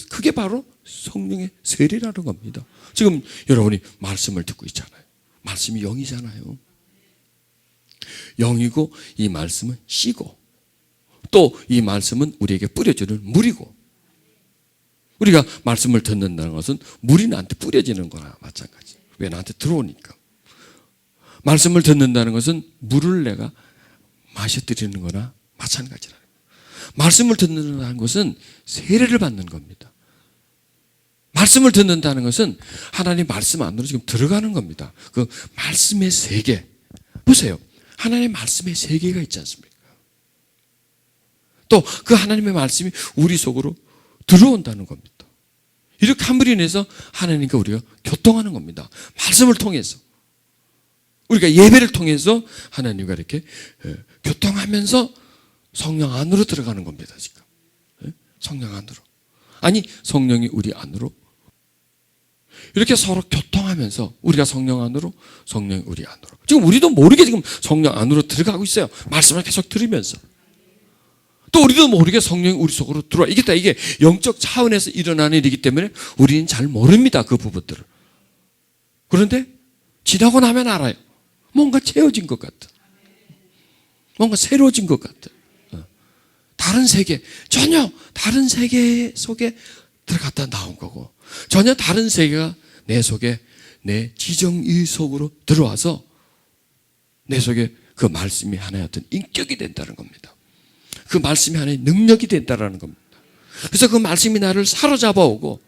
A: 그게 바로 성령의 세례라는 겁니다. 지금 여러분이 말씀을 듣고 있잖아요. 말씀이 영이잖아요. 영이고 이 말씀은 씨고 또 이 말씀은 우리에게 뿌려주는 물이고, 우리가 말씀을 듣는다는 것은 물이 나한테 뿌려지는 거나 마찬가지. 왜? 나한테 들어오니까. 말씀을 듣는다는 것은 물을 내가 마셔드리는 거나 마찬가지라는 거예요. 말씀을 듣는다는 것은 세례를 받는 겁니다. 말씀을 듣는다는 것은 하나님 말씀 안으로 지금 들어가는 겁니다. 그 말씀의 세계. 보세요. 하나님의 말씀의 세계가 있지 않습니까? 또 그 하나님의 말씀이 우리 속으로 들어온다는 겁니다. 이렇게 함으로 인해서 하나님과 우리가 교통하는 겁니다. 말씀을 통해서. 우리가 예배를 통해서 하나님과 이렇게 교통하면서 성령 안으로 들어가는 겁니다. 지금. 성령 안으로. 아니, 성령이 우리 안으로. 이렇게 서로 교통하면서 우리가 성령 안으로, 성령이 우리 안으로. 지금 우리도 모르게 지금 성령 안으로 들어가고 있어요. 말씀을 계속 들으면서. 또 우리도 모르게 성령이 우리 속으로 들어와. 이게 영적 차원에서 일어나는 일이기 때문에 우리는 잘 모릅니다. 그 부분들을. 그런데 지나고 나면 알아요. 뭔가 채워진 것 같아. 뭔가 새로워진 것 같아. 다른 세계, 전혀 다른 세계 속에 들어갔다 나온 거고, 전혀 다른 세계가 내 속에, 내 지정의 속으로 들어와서 내 속에 그 말씀이 하나의 어떤 인격이 된다는 겁니다. 그 말씀이 하나의 능력이 된다는 겁니다. 그래서 그 말씀이 나를 사로잡아 오고,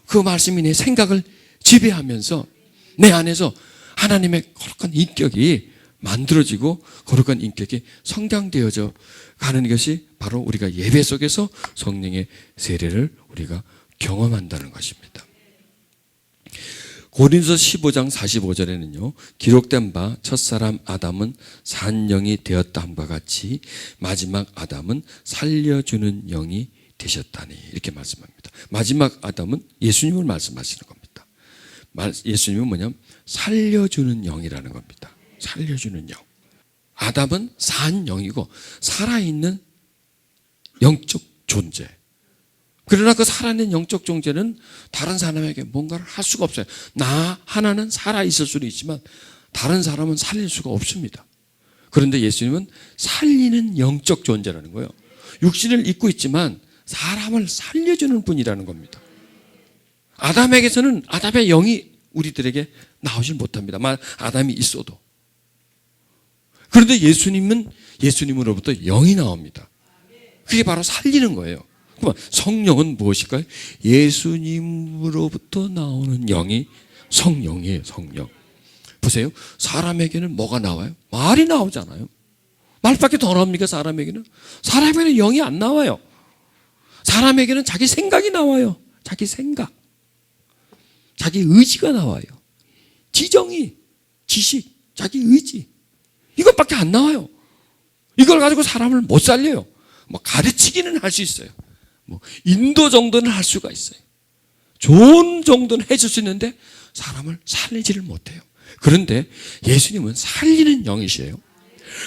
A: 그 말씀이 내 생각을 지배하면서 내 안에서 하나님의 거룩한 인격이 만들어지고 거룩한 인격이 성장되어져 가는 것이 바로 우리가 예배 속에서 성령의 세례를 우리가 경험한다는 것입니다. 고린도서 15장 45절에는요, 기록된 바 첫사람 아담은 산 영이 되었다 함과 같이 마지막 아담은 살려주는 영이 되셨다니, 이렇게 말씀합니다. 마지막 아담은 예수님을 말씀하시는 겁니다. 예수님은 뭐냐면 살려주는 영이라는 겁니다. 살려주는 영. 아담은 산 영이고 살아있는 영적 존재. 그러나 그 살아있는 영적 존재는 다른 사람에게 뭔가를 할 수가 없어요. 나 하나는 살아있을 수는 있지만 다른 사람은 살릴 수가 없습니다. 그런데 예수님은 살리는 영적 존재라는 거예요. 육신을 입고 있지만 사람을 살려주는 분이라는 겁니다. 아담에게서는 아담의 영이 우리들에게 나오질 못합니다. 아담이 있어도. 그런데 예수님으로부터 영이 나옵니다. 그게 바로 살리는 거예요. 그럼 성령은 무엇일까요? 예수님으로부터 나오는 영이 성령이에요. 성령. 보세요. 사람에게는 뭐가 나와요? 말이 나오잖아요. 말밖에 더 나옵니까? 사람에게는? 사람에게는 영이 안 나와요. 사람에게는 자기 생각이 나와요. 자기 생각. 자기 의지가 나와요. 지정의, 지식, 자기 의지. 이것밖에 안 나와요. 이걸 가지고 사람을 못 살려요. 뭐 가르치기는 할 수 있어요. 뭐 인도 정도는 할 수가 있어요. 좋은 정도는 해줄 수 있는데 사람을 살리지를 못해요. 그런데 예수님은 살리는 영이시에요.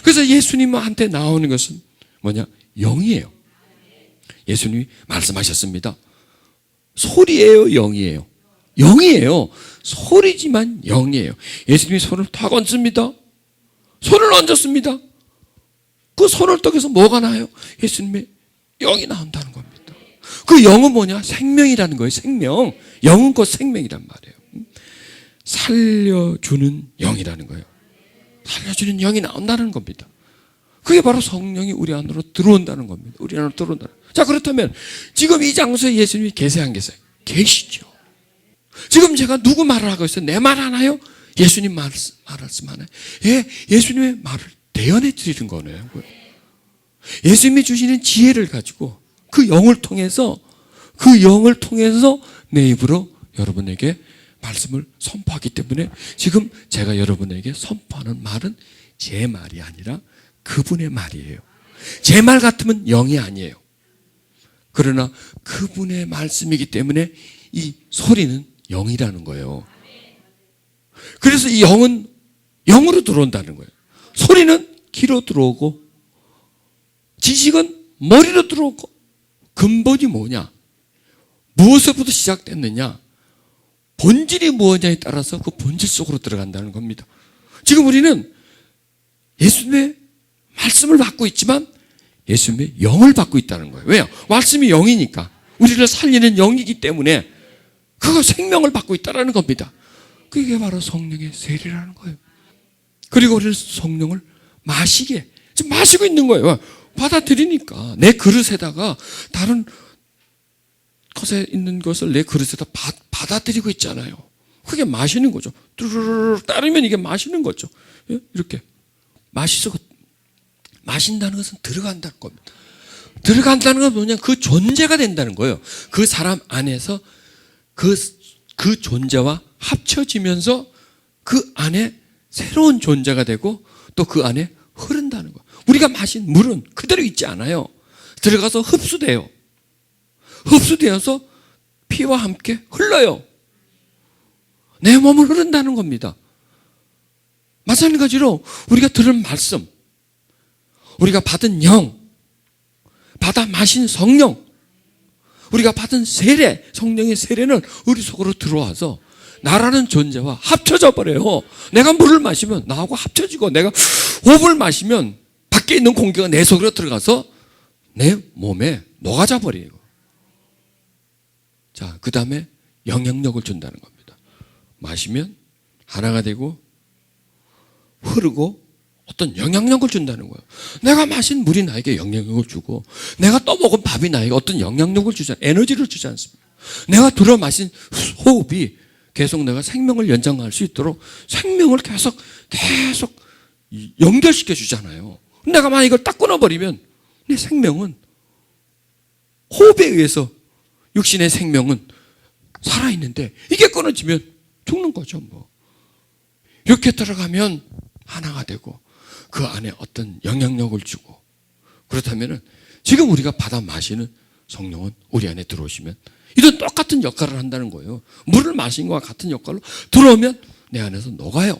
A: 그래서 예수님한테 나오는 것은 뭐냐? 영이에요. 예수님이 말씀하셨습니다. 소리예요, 영이에요? 영이에요. 소리지만 영이에요. 예수님이 손을 탁 얹습니다. 손을 얹었습니다. 그 손을 떡해서 뭐가 나요? 예수님의 영이 나온다는 겁니다. 그 영은 뭐냐? 생명이라는 거예요. 생명. 영은 곧 생명이란 말이에요. 살려주는 영이라는 거예요. 살려주는 영이 나온다는 겁니다. 그게 바로 성령이 우리 안으로 들어온다는 겁니다. 우리 안으로 들어온다는. 자, 그렇다면 지금 이 장소에 예수님이 계세요, 안 계세요? 계시죠. 지금 제가 누구 말을 하고 있어요? 내 말 하나요? 예수님 말씀하나요? 예, 예수님의 말을 대연해 드리는 거네요. 예수님이 주시는 지혜를 가지고 그 영을 통해서 내 입으로 여러분에게 말씀을 선포하기 때문에 지금 제가 여러분에게 선포하는 말은 제 말이 아니라 그분의 말이에요. 제 말 같으면 영이 아니에요. 그러나 그분의 말씀이기 때문에 이 소리는 영이라는 거예요. 그래서 이 영은 영으로 들어온다는 거예요. 소리는 귀로 들어오고 지식은 머리로 들어오고 근본이 뭐냐? 무엇으로부터 시작됐느냐? 본질이 무엇냐에 따라서 그 본질 속으로 들어간다는 겁니다. 지금 우리는 예수님의 말씀을 받고 있지만 예수님의 영을 받고 있다는 거예요. 왜요? 말씀이 영이니까. 우리를 살리는 영이기 때문에 그거 생명을 받고 있다는 겁니다. 그게 바로 성령의 세례라는 거예요. 그리고 우리는 성령을 마시게, 지금 마시고 있는 거예요. 받아들이니까. 내 그릇에다가 다른 것에 있는 것을 내 그릇에다 받아들이고 있잖아요. 그게 마시는 거죠. 뚜루루루 따르면 이게 마시는 거죠. 이렇게 마신다는 것은 들어간다는 겁니다. 들어간다는 건 뭐냐? 그 존재가 된다는 거예요. 그 사람 안에서 그 존재와 합쳐지면서 그 안에 새로운 존재가 되고 또 그 안에 흐른다는 거예요. 우리가 마신 물은 그대로 있지 않아요. 들어가서 흡수돼요. 흡수되어서 피와 함께 흘러요. 내 몸을 흐른다는 겁니다. 마찬가지로 우리가 들은 말씀, 우리가 받은 영, 받아 마신 성령, 우리가 받은 세례, 성령의 세례는 우리 속으로 들어와서 나라는 존재와 합쳐져 버려요. 내가 물을 마시면 나하고 합쳐지고, 내가 호흡을 마시면 밖에 있는 공기가 내 속으로 들어가서 내 몸에 녹아져 버려요. 자, 그 다음에 영향력을 준다는 겁니다. 마시면 하나가 되고 흐르고 어떤 영향력을 준다는 거예요. 내가 마신 물이 나에게 영향력을 주고, 내가 떠먹은 밥이 나에게 어떤 영향력을 주지 않습니다. 에너지를 주지 않습니다. 내가 들어 마신 호흡이 계속 내가 생명을 연장할 수 있도록 생명을 계속 연결시켜 주잖아요. 내가 만약 이걸 딱 끊어버리면 내 생명은, 호흡에 의해서 육신의 생명은 살아있는데 이게 끊어지면 죽는 거죠. 뭐 이렇게 들어가면 하나가 되고 그 안에 어떤 영향력을 주고, 그렇다면 지금 우리가 받아 마시는 성령은 우리 안에 들어오시면 이런 똑같은 역할을 한다는 거예요. 물을 마신 것과 같은 역할로 들어오면 내 안에서 녹아요.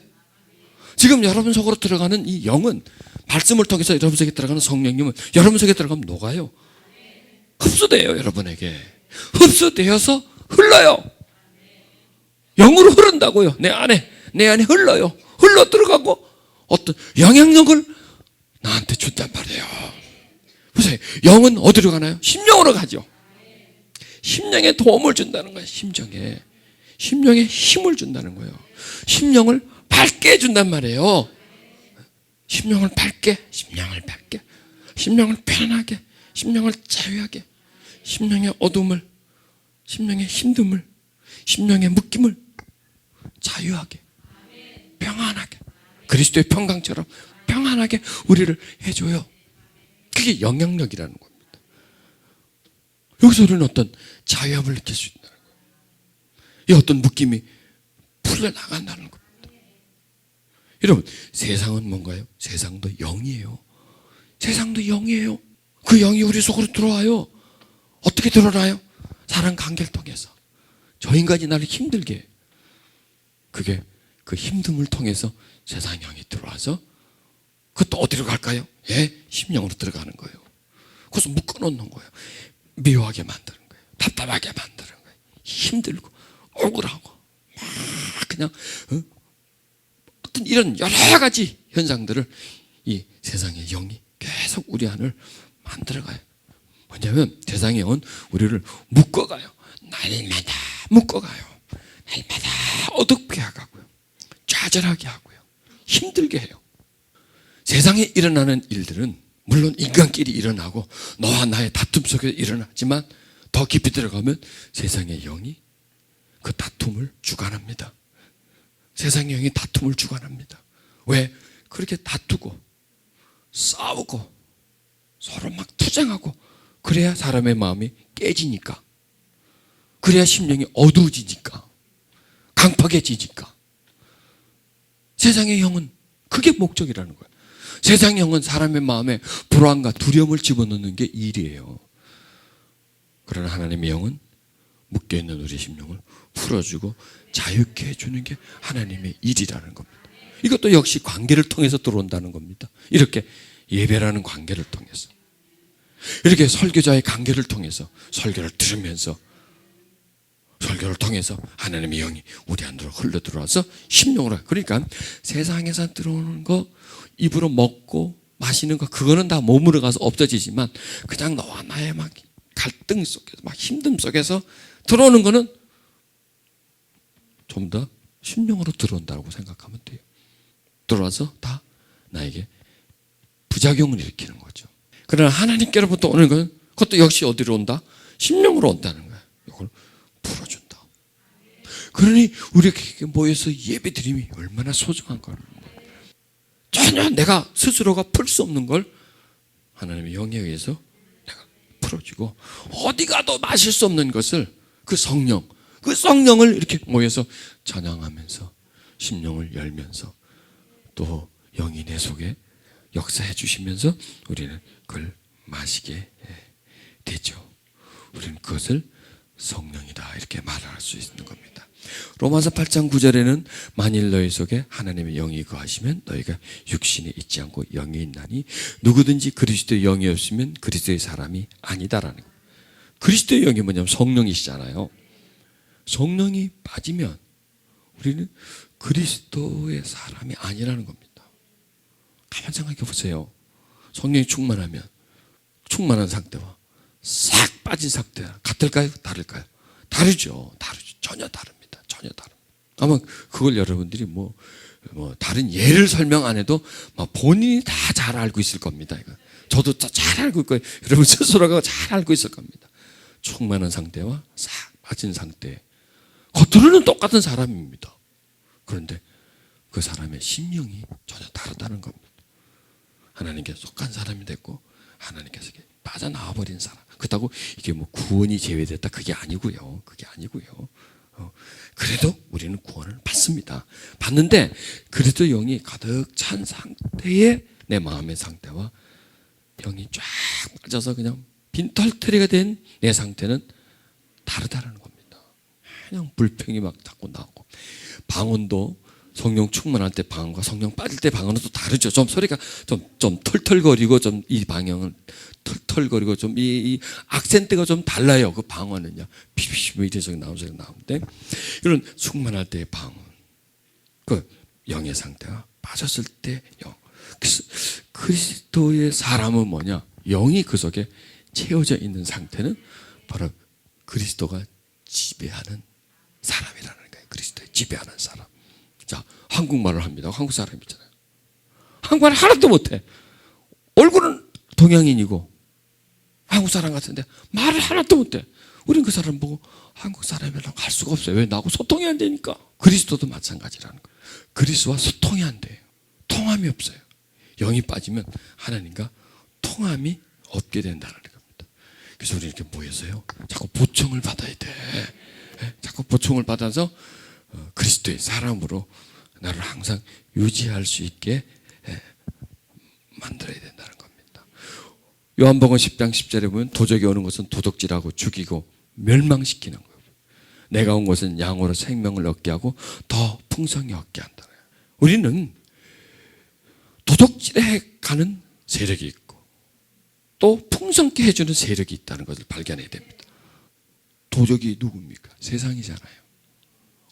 A: 지금 여러분 속으로 들어가는 이 영은, 말씀을 통해서 여러분 속에 들어가는 성령님은 여러분 속에 들어가면 녹아요. 흡수돼요. 여러분에게 흡수되어서 흘러요. 영으로 흐른다고요. 내 안에 흘러요. 흘러 들어가고 어떤 영향력을 나한테 준단 말이에요. 보세요. 영은 어디로 가나요? 심령으로 가죠. 심령에 도움을 준다는 거예요. 심령에 힘을 준다는 거예요. 심령을 밝게 해준단 말이에요. 심령을 밝게, 심령을 편안하게, 심령을 자유하게, 심령의 어둠을, 심령의 힘듦을, 심령의 묶임을 자유하게, 평안하게, 그리스도의 평강처럼 평안하게 우리를 해줘요. 그게 영향력이라는 겁니다. 여기서 우리는 어떤 자유함을 느낄 수 있다는 거예요. 이 어떤 묶임이 풀려나간다는 겁니다. 여러분, 세상은 뭔가요? 세상도 영이에요. 세상도 영이에요. 그 영이 우리 속으로 들어와요. 어떻게 드러나요? 사랑 관계를 통해서. 저 인간이 나를 힘들게 해요. 그게 그 힘듦을 통해서 세상 영이 들어와서 그것도 어디로 갈까요? 심령으로 들어가는 거예요. 그래서 묶어놓는 거예요. 미워하게 만드는 거예요. 답답하게 만드는 거예요. 힘들고 억울하고 막 그냥 어떤 이런 여러 가지 현상들을 이 세상의 영이 계속 우리 안을 만들어가요. 뭐냐면 세상의 영은 우리를 묶어가요. 날마다 묶어가요. 날마다 어둡게 하고요. 좌절하게 하고요. 힘들게 해요. 세상에 일어나는 일들은 물론 인간끼리 일어나고 너와 나의 다툼 속에 일어나지만 더 깊이 들어가면 세상의 영이 그 다툼을 주관합니다. 세상의 영이 다툼을 주관합니다. 왜? 그렇게 다투고 싸우고 서로 막 투쟁하고 그래야 사람의 마음이 깨지니까, 그래야 심령이 어두워지니까, 강팍해지니까. 세상의 영은 그게 목적이라는 거예요. 세상의 영은 사람의 마음에 불안과 두려움을 집어넣는 게 일이에요. 그러나 하나님의 영은 묶여있는 우리 심령을 풀어주고 자유케 해주는 게 하나님의 일이라는 겁니다. 이것도 역시 관계를 통해서 들어온다는 겁니다. 이렇게 예배라는 관계를 통해서, 이렇게 설교자의 관계를 통해서 설교를 들으면서, 설교를 통해서 하나님의 영이 우리 안으로 흘러 들어와서 심령으로. 그러니까 세상에서 들어오는 거, 입으로 먹고 마시는 거, 그거는 다 몸으로 가서 없어지지만 그냥 너와 나의 막 갈등 속에서, 막 힘듦 속에서 들어오는 거는 좀 더 심령으로 들어온다고 생각하면 돼요. 들어와서 다 나에게 부작용을 일으키는 거죠. 그러나 하나님께로부터 오는 건 그것도 역시 어디로 온다? 심령으로 온다는 거야. 이걸 풀어준다. 그러니 우리가 모여서 예배 드림이 얼마나 소중한 걸. 전혀 내가 스스로가 풀 수 없는 걸 하나님의 영에 의해서 내가 풀어주고, 어디 가도 마실 수 없는 것을 그 성령을 이렇게 모여서 찬양하면서 심령을 열면서 또 영이 내 속에 역사해 주시면서 우리는 그걸 마시게 되죠. 우리는 그것을 성령이다 이렇게 말할 수 있는 겁니다. 로마서 8장 9절에는 만일 너희 속에 하나님의 영이 거하시면 너희가 육신에 있지 않고 영이 있나니 누구든지 그리스도의 영이 없으면 그리스도의 사람이 아니다라는 거예요. 그리스도의 영이 뭐냐면 성령이시잖아요. 성령이 빠지면 우리는 그리스도의 사람이 아니라는 겁니다. 가만 생각해 보세요. 성령이 충만하면 충만한 상태와 싹 빠진 상태가 같을까요? 다를까요? 다르죠. 전혀 다릅니다. 전혀 다릅니다. 아마 그걸 여러분들이 다른 예를 설명 안 해도 본인이 다 잘 알고 있을 겁니다. 이거. 저도 잘 알고 있고 여러분 스스로가 잘 알고 있을 겁니다. 충만한 상태와 싹 빠진 상태. 겉으로는 똑같은 사람입니다. 그런데 그 사람의 심령이 전혀 다르다는 겁니다. 하나님께 속한 사람이 됐고 하나님께서 빠져나와 버린 사람. 그렇다고 이게 구원이 제외됐다 그게 아니고요. 그래도 우리는 구원을 받습니다. 받는데 그래도 영이 가득 찬 상태의 내 마음의 상태와 영이 쫙 빠져서 그냥 빈털터리가 된 내 상태는 다르다는 겁니다. 그냥 불평이 막 자꾸 나오고, 방언도 성령 충만할 때 방언과 성령 빠질 때 방언은 또 다르죠. 좀 소리가 좀 털털거리고 좀 이 방향은 털털거리고 좀 이 악센트가 좀 달라요. 그 방언은요. 피피피 이래서 나오는 소리가 나오는데, 이런 충만할 때의 방언, 그 영의 상태가 빠졌을 때 영. 그리스도의 사람은 뭐냐? 영이 그 속에 채워져 있는 상태는 바로 그리스도가 지배하는 사람이라는 거예요. 그리스도의 지배하는 사람. 자, 한국말을 합니다. 한국 사람이잖아요. 한국말 하나도 못해. 얼굴은 동양인이고 한국 사람 같은데 말을 하나도 못해. 우린 그 사람 보고 한국 사람이라고 할 수가 없어요. 왜? 나하고 소통이 안 되니까. 그리스도도 마찬가지라는 거예요. 그리스도와 소통이 안 돼요. 통함이 없어요. 영이 빠지면 하나님과 통함이 없게 된다는 겁니다. 그래서 우리 이렇게 모여서요, 자꾸 보충을 받아야 돼. 자꾸 보충을 받아서 그리스도의 사람으로 나를 항상 유지할 수 있게 만들어야 된다는 겁니다. 요한복음 10장 10절에 보면 도적이 오는 것은 도둑질하고 죽이고 멸망시키는 거예요. 내가 온 것은 양으로 생명을 얻게 하고 더 풍성히 얻게 한다. 우리는 도둑질해 가는 세력이 있고 또 풍성케 해주는 세력이 있다는 것을 발견해야 됩니다. 도적이 누굽니까? 세상이잖아요.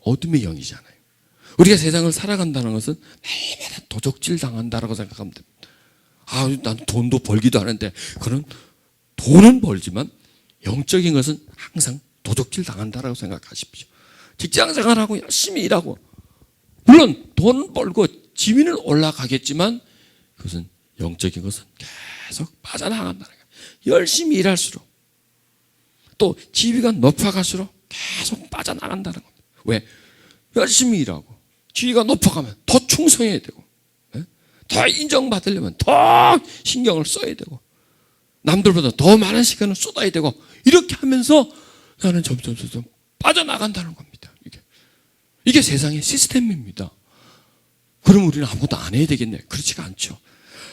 A: 어둠의 영이잖아요. 우리가 세상을 살아간다는 것은 매일매일 도적질 당한다라고 생각하면 됩니다. 난 돈도 벌기도 하는데, 그런 돈은 벌지만 영적인 것은 항상 도적질 당한다라고 생각하십시오. 직장 생활하고 열심히 일하고 물론 돈 벌고 지위는 올라가겠지만 그것은 영적인 것은 계속 빠져나간다는 거예요. 열심히 일할수록 또 지위가 높아갈수록 계속 빠져나간다는 겁니다. 왜? 열심히 일하고 지위가 높아가면 더 충성해야 되고, 더 인정받으려면 더 신경을 써야 되고, 남들보다 더 많은 시간을 쏟아야 되고, 이렇게 하면서 나는 점점 빠져나간다는 겁니다. 이게 세상의 시스템입니다. 그럼 우리는 아무것도 안 해야 되겠네. 그렇지가 않죠.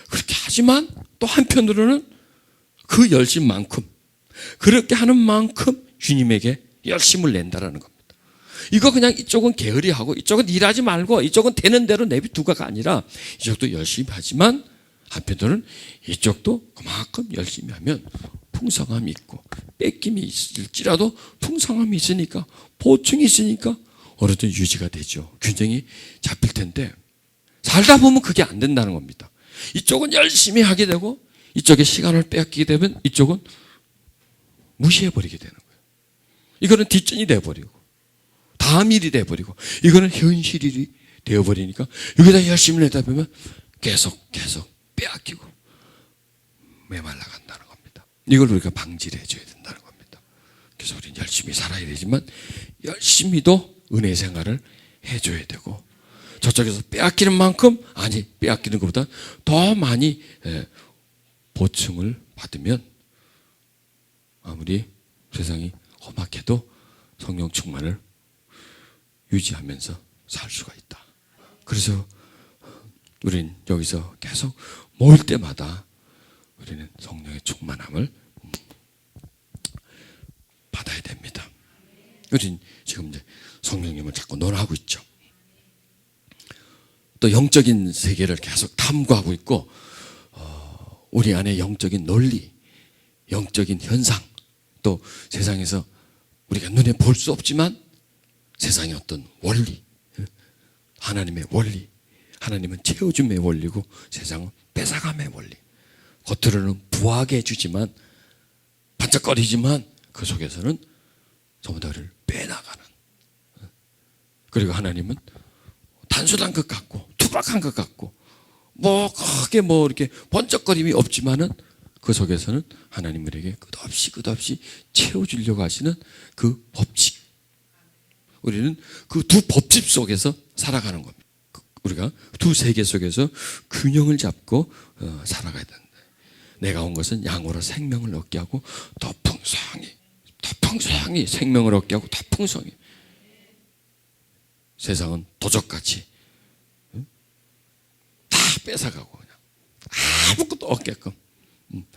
A: 그렇게 하지만 또 한편으로는 그 열심만큼, 그렇게 하는 만큼 주님에게 열심을 낸다라는 겁니다. 이거 그냥 이쪽은 게으리하고 이쪽은 일하지 말고 이쪽은 되는 대로 내비두가가 아니라, 이쪽도 열심히 하지만 한편으로는 이쪽도 그만큼 열심히 하면 풍성함이 있고, 뺏김이 있을지라도 풍성함이 있으니까, 보충이 있으니까 어느덧 유지가 되죠. 균형이 잡힐 텐데, 살다 보면 그게 안 된다는 겁니다. 이쪽은 열심히 하게 되고 이쪽에 시간을 빼앗기게 되면 이쪽은 무시해버리게 되는 거예요. 이거는 뒷전이 돼버리고 다음 일이 돼버리고, 이거는 현실이 되어버리니까 여기다 열심히 내다 보면 계속 빼앗기고 메말라 간다는 겁니다. 이걸 우리가 방지를 해줘야 된다는 겁니다. 그래서 우리는 열심히 살아야 되지만 열심히도 은혜 생활을 해줘야 되고, 저쪽에서 빼앗기는 만큼, 아니 빼앗기는 것보다 더 많이 보충을 받으면 아무리 세상이 험악해도 성령 충만을 유지하면서 살 수가 있다. 그래서 우리는 여기서 계속 모일 때마다 우리는 성령의 충만함을 받아야 됩니다. 우리는 지금 이제 성령님을 자꾸 논하고 있죠. 또 영적인 세계를 계속 탐구하고 있고, 우리 안에 영적인 논리, 영적인 현상, 또 세상에서 우리가 눈에 볼 수 없지만 세상의 어떤 원리, 하나님의 원리, 하나님은 채워줌의 원리고 세상은 뺏어감의 원리. 겉으로는 부하게 해주지만, 반짝거리지만 그 속에서는 전부 다를 빼나가는. 그리고 하나님은 단순한 것 같고 투박한 것 같고 크게 이렇게 번쩍거림이 없지만은 그 속에서는 하나님 우리에게 끝없이 채워주려고 하시는 그 법칙. 우리는 그 두 법칙 속에서 살아가는 겁니다. 우리가 두 세계 속에서 균형을 잡고 살아가야 된다. 내가 온 것은 양으로 생명을 얻게 하고 더 풍성히 생명을 얻게 하고 더 풍성히. 세상은 도적같이 다 뺏어가고 그냥 아무것도 없게끔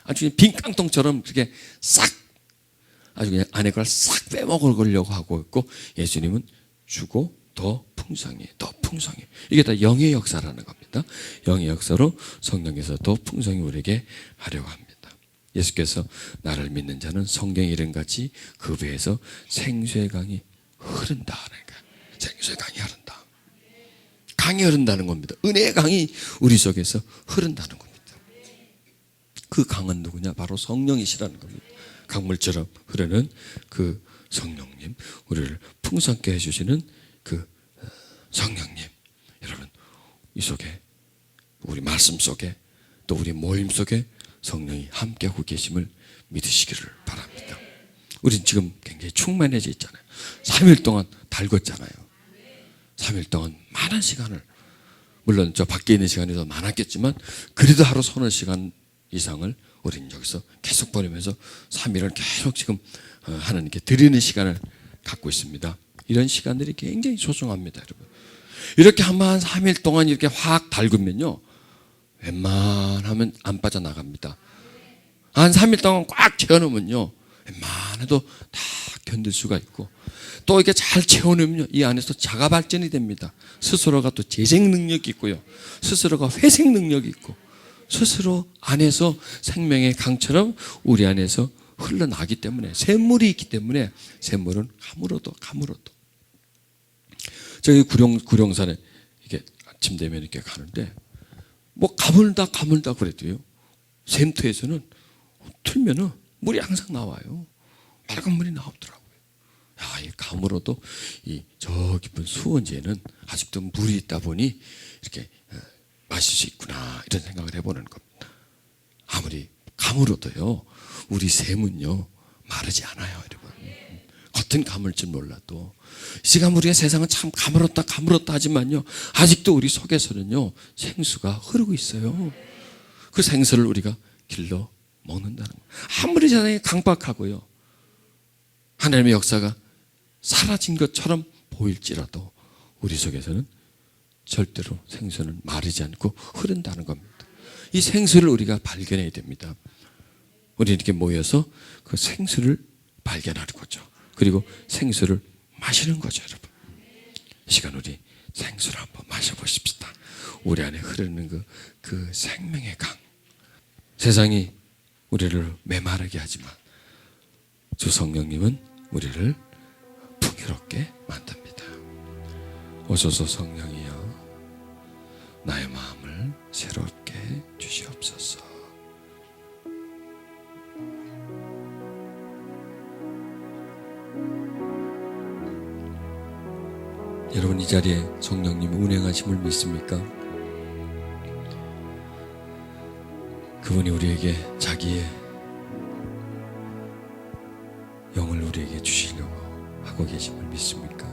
A: 아주 빈 깡통처럼 그렇게 싹 아주 그냥 안에 걸 싹 빼먹으려고 하고 있고, 예수님은 주고 더 풍성히. 이게 다 영의 역사라는 겁니다. 영의 역사로 성령께서 더 풍성히 우리에게 하려고 합니다. 예수께서 나를 믿는 자는 성경의 이름같이 그 배에서 생수의 강이 흐른다. 그러니까 생수의 강이 흐른다. 강이 흐른다는 겁니다. 은혜의 강이 우리 속에서 흐른다는 겁니다. 그 강은 누구냐? 바로 성령이시라는 겁니다. 강물처럼 흐르는 그 성령님, 우리를 풍성케 해주시는 그 성령님. 여러분, 이 속에, 우리 말씀 속에, 또 우리 모임 속에 성령이 함께하고 계심을 믿으시기를 바랍니다. 우린 지금 굉장히 충만해져 있잖아요. 3일 동안 달궜잖아요. 3일 동안 많은 시간을, 물론 저 밖에 있는 시간이 더 많았겠지만 그래도 하루 서너 시간 이상을 우리는 여기서 계속 보내면서 3일을 계속 지금 하나님께 드리는 시간을 갖고 있습니다. 이런 시간들이 굉장히 소중합니다, 여러분. 이렇게 한 3일 동안 이렇게 확 달구면요, 웬만하면 안 빠져나갑니다. 한 3일 동안 꽉 채워놓으면요, 웬만해도 다 견딜 수가 있고, 또 이렇게 잘 채워놓으면요, 이 안에서 자가 발전이 됩니다. 스스로가 또 재생 능력이 있고요, 스스로가 회생 능력이 있고, 스스로 안에서 생명의 강처럼 우리 안에서 흘러나기 때문에, 샘물이 있기 때문에, 샘물은 가물어도 저기 구룡산에 이렇게 아침 되면 이렇게 가는데 가물다 그래도요, 샘터에서는 틀면은 물이 항상 나와요. 맑은 물이 나오더라고요. 야, 이 가물어도 저 깊은 수원지에는 아직도 물이 있다 보니 이렇게 마실 수 있구나, 이런 생각을 해보는 겁니다. 아무리 가물어도요, 우리 샘은요 마르지 않아요, 여러분. 겉은 가물 줄 몰라도 이 시간 우리가 세상은 참 가물었다 하지만요, 아직도 우리 속에서는요 생수가 흐르고 있어요. 그 생수를 우리가 길러 먹는다는 거예요. 아무리 세상이 강박하고요, 하나님의 역사가 사라진 것처럼 보일지라도 우리 속에서는 절대로 생수는 마르지 않고 흐른다는 겁니다. 이 생수를 우리가 발견해야 됩니다. 우리 이렇게 모여서 그 생수를 발견하는 거죠. 그리고 생수를 마시는 거죠, 여러분. 이 시간 우리 생수를 한번 마셔보십시다. 우리 안에 흐르는 그 생명의 강. 세상이 우리를 메마르게 하지만 주 성령님은 우리를 풍요롭게 만듭니다. 오소서 성령이여, 나의 마음을 새롭게 주시옵소서. 여러분, 이 이 자리에 성령님이 운행하심을 믿습니까? 그분이 우리에게 자기의 영을 우리에게 주시려고 하고 계심을 믿습니까?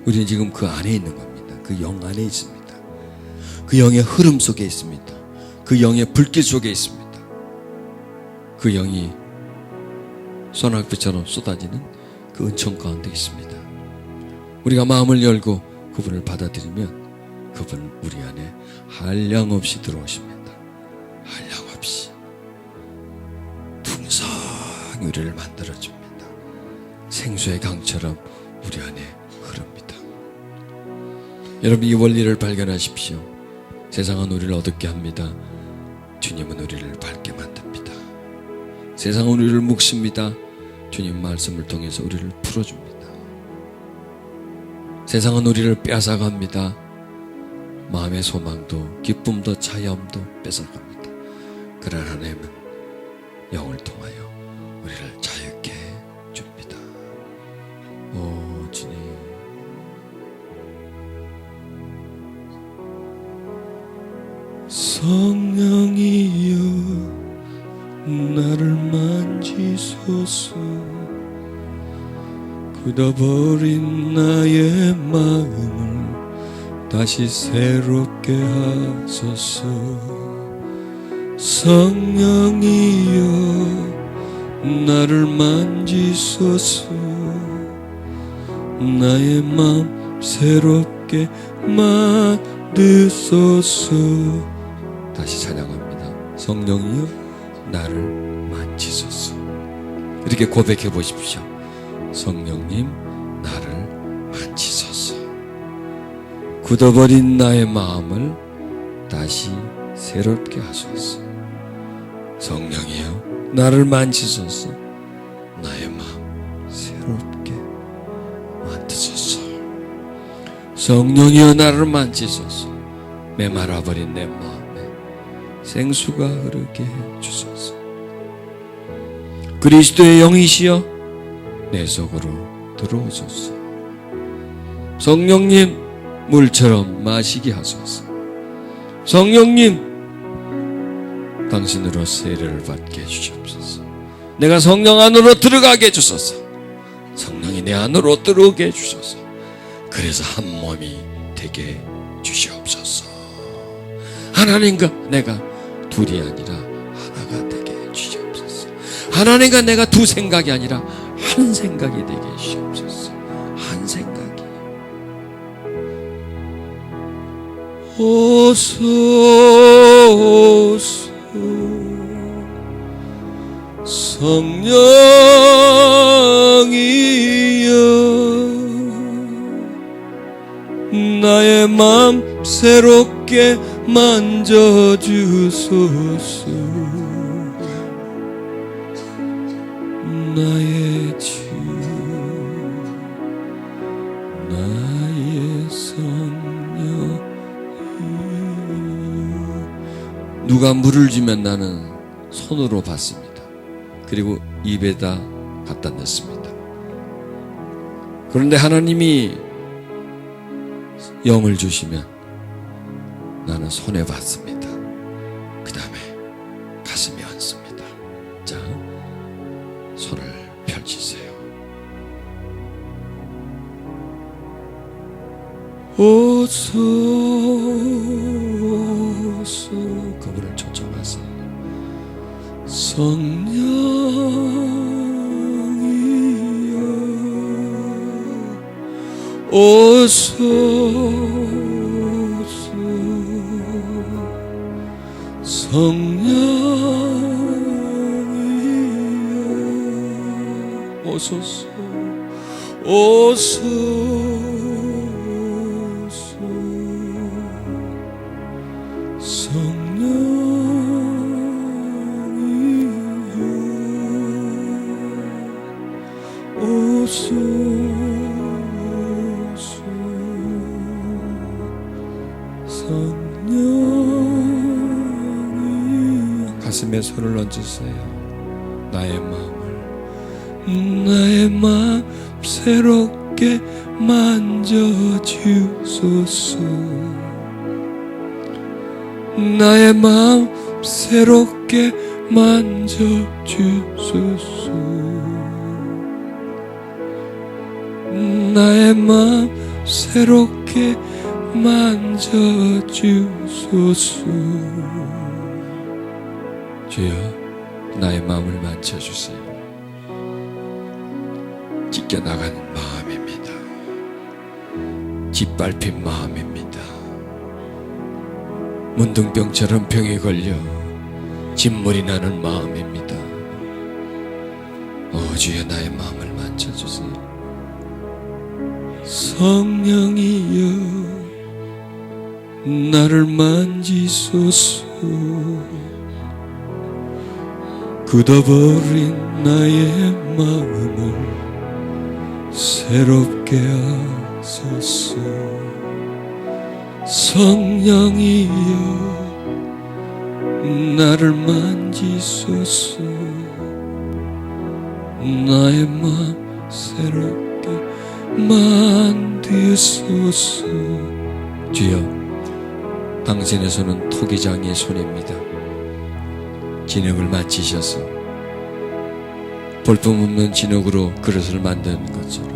A: 우리는 지금 그 안에 있는 겁니다. 그 영 안에 있습니다. 그 영의 흐름 속에 있습니다. 그 영의 불길 속에 있습니다. 그 영이 소낙비처럼 쏟아지는 그 은총 가운데 있습니다. 우리가 마음을 열고 그분을 받아들이면 그분은 우리 안에 한량없이 들어오십니다. 한량없이 풍성히 우리를 만들어줍니다. 생수의 강처럼 우리 안에 흐릅니다. 여러분, 이 원리를 발견하십시오. 세상은 우리를 어둡게 합니다. 주님은 우리를 밝게 만듭니다. 세상은 우리를 묶습니다. 주님 말씀을 통해서 우리를 풀어줍니다. 세상은 우리를 빼앗아갑니다. 마음의 소망도 기쁨도 자유함도 뺏어갑니다. 그러나 하나님은 영을 통하여 우리를 자유케 줍니다. 오 주님, 성령이여 나를 만지소서. 굳어버린 나의 마음을 다시 새롭게 하소서. 성령이여 나를 만지소서. 나의 마음 새롭게 만드소서. 다시 찬양합니다. 성령이여 나를 만지소서. 이렇게 고백해 보십시오. 성령님 나를 만지소서. 굳어버린 나의 마음을 다시 새롭게 하소서. 성령이여 나를 만지소서. 나의 마음 새롭게 만드소서. 성령이여 나를 만지소서. 메말라버린 내 마음에 생수가 흐르게 해주소서. 그리스도의 영이시여 내 속으로 들어오소서. 성령님 물처럼 마시게 하소서. 성령님 당신으로 세례를 받게 해주시옵소서. 내가 성령 안으로 들어가게 해주소서. 성령이 내 안으로 들어오게 해주소서. 그래서 한 몸이 되게 주시옵소서. 하나님과 내가 둘이 아니라 하나가 되게 해주시옵소서. 하나님과 내가 두 생각이 아니라 한 생각이 되게 해주시옵소서. 한 생각이. 오소 오소 성령이여 나의 맘 새롭게 만져주소서. 나의 주 나의 성령이여. 누가 물을 주면 나는 손으로 받습니다. 그리고 입에다 갖다 넣습니다. 그런데 하나님이 영을 주시면 나는 손에 받습니다. 그 다음에 가슴에 얹습니다. 자, 손을 펼치세요. 오소 오소 그분을 초청하세요. 성령이여 오소 오소 성령이여 오소서 오소 가슴에 손을 얹으세요. 나의 마음 새롭게 새롭게 만져주소서. 나의 마음 새롭게 만져주소서. 나의 마음 새롭게 만져주소서. 주여, 나의 마음을 만져주세요. 찢겨나가는 마음입니다. 짓밟힌 마음입니다. 문둥병처럼 병에 걸려 진물이 나는 마음입니다. 주여, 나의 마음을 만져주세요. 성령이여, 나를 만지소서. 굳어버린 나의 마음을 새롭게 하소서. 성령이여, 나를 만지소서. 나의 마음 새롭게 만드소서. 주여, 당신의 손은 토기장의 손입니다. 진흙을 만지셔서 볼품없는 진흙으로 그릇을 만드는 것처럼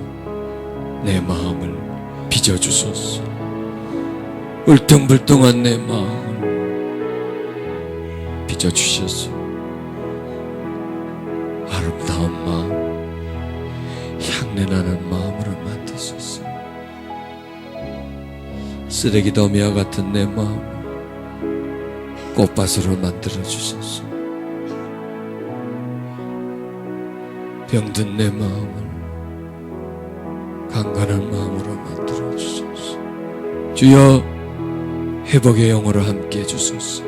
A: 내 마음을 빚어주소서. 울퉁불퉁한 내 마음을 빚어주셔서 아름다운 마음, 향내나는 마음으로 만드소서. 쓰레기 더미와 같은 내 마음을 꽃밭으로 만들어주소서. 병든 내 마음을 강건한 마음으로 만들어주소서. 주여, 회복의 영으로 함께 해주소서.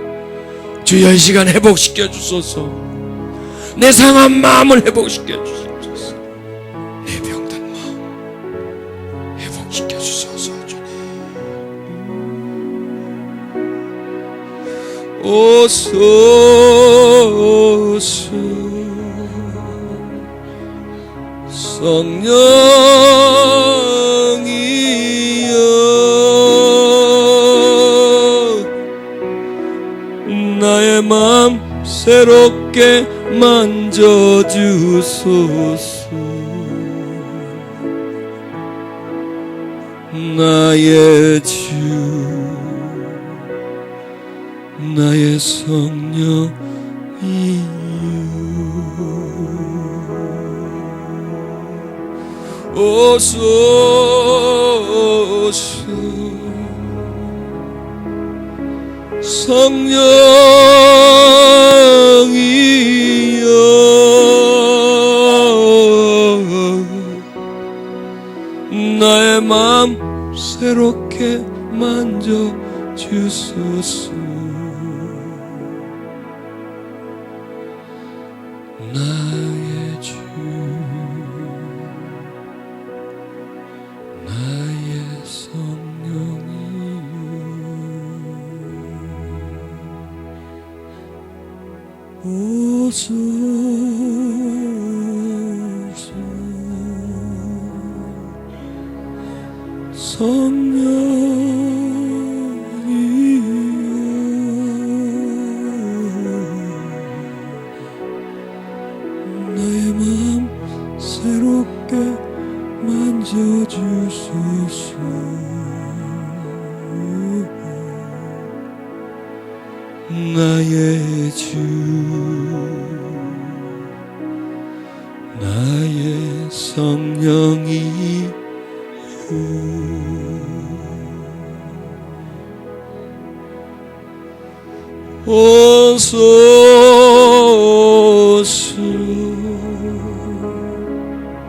A: 주여, 이 시간 회복시켜 주소서. 내 상한 마음을 회복시켜 주소서. 내 병든 마음 회복시켜 주소서. 주님, 오소서. 성령이여, 나의 마음 새롭게 만져주소서. 나의 주, 나의 성령이여. 오소서. 성령이여, 나의 마음 새롭게 만져주소서. 나의 주, 나의 성령이여. 오소서. 성령이여, 나의 마음 새롭게 만져주소서. 나의 주, 나의 성령이여. 오소서.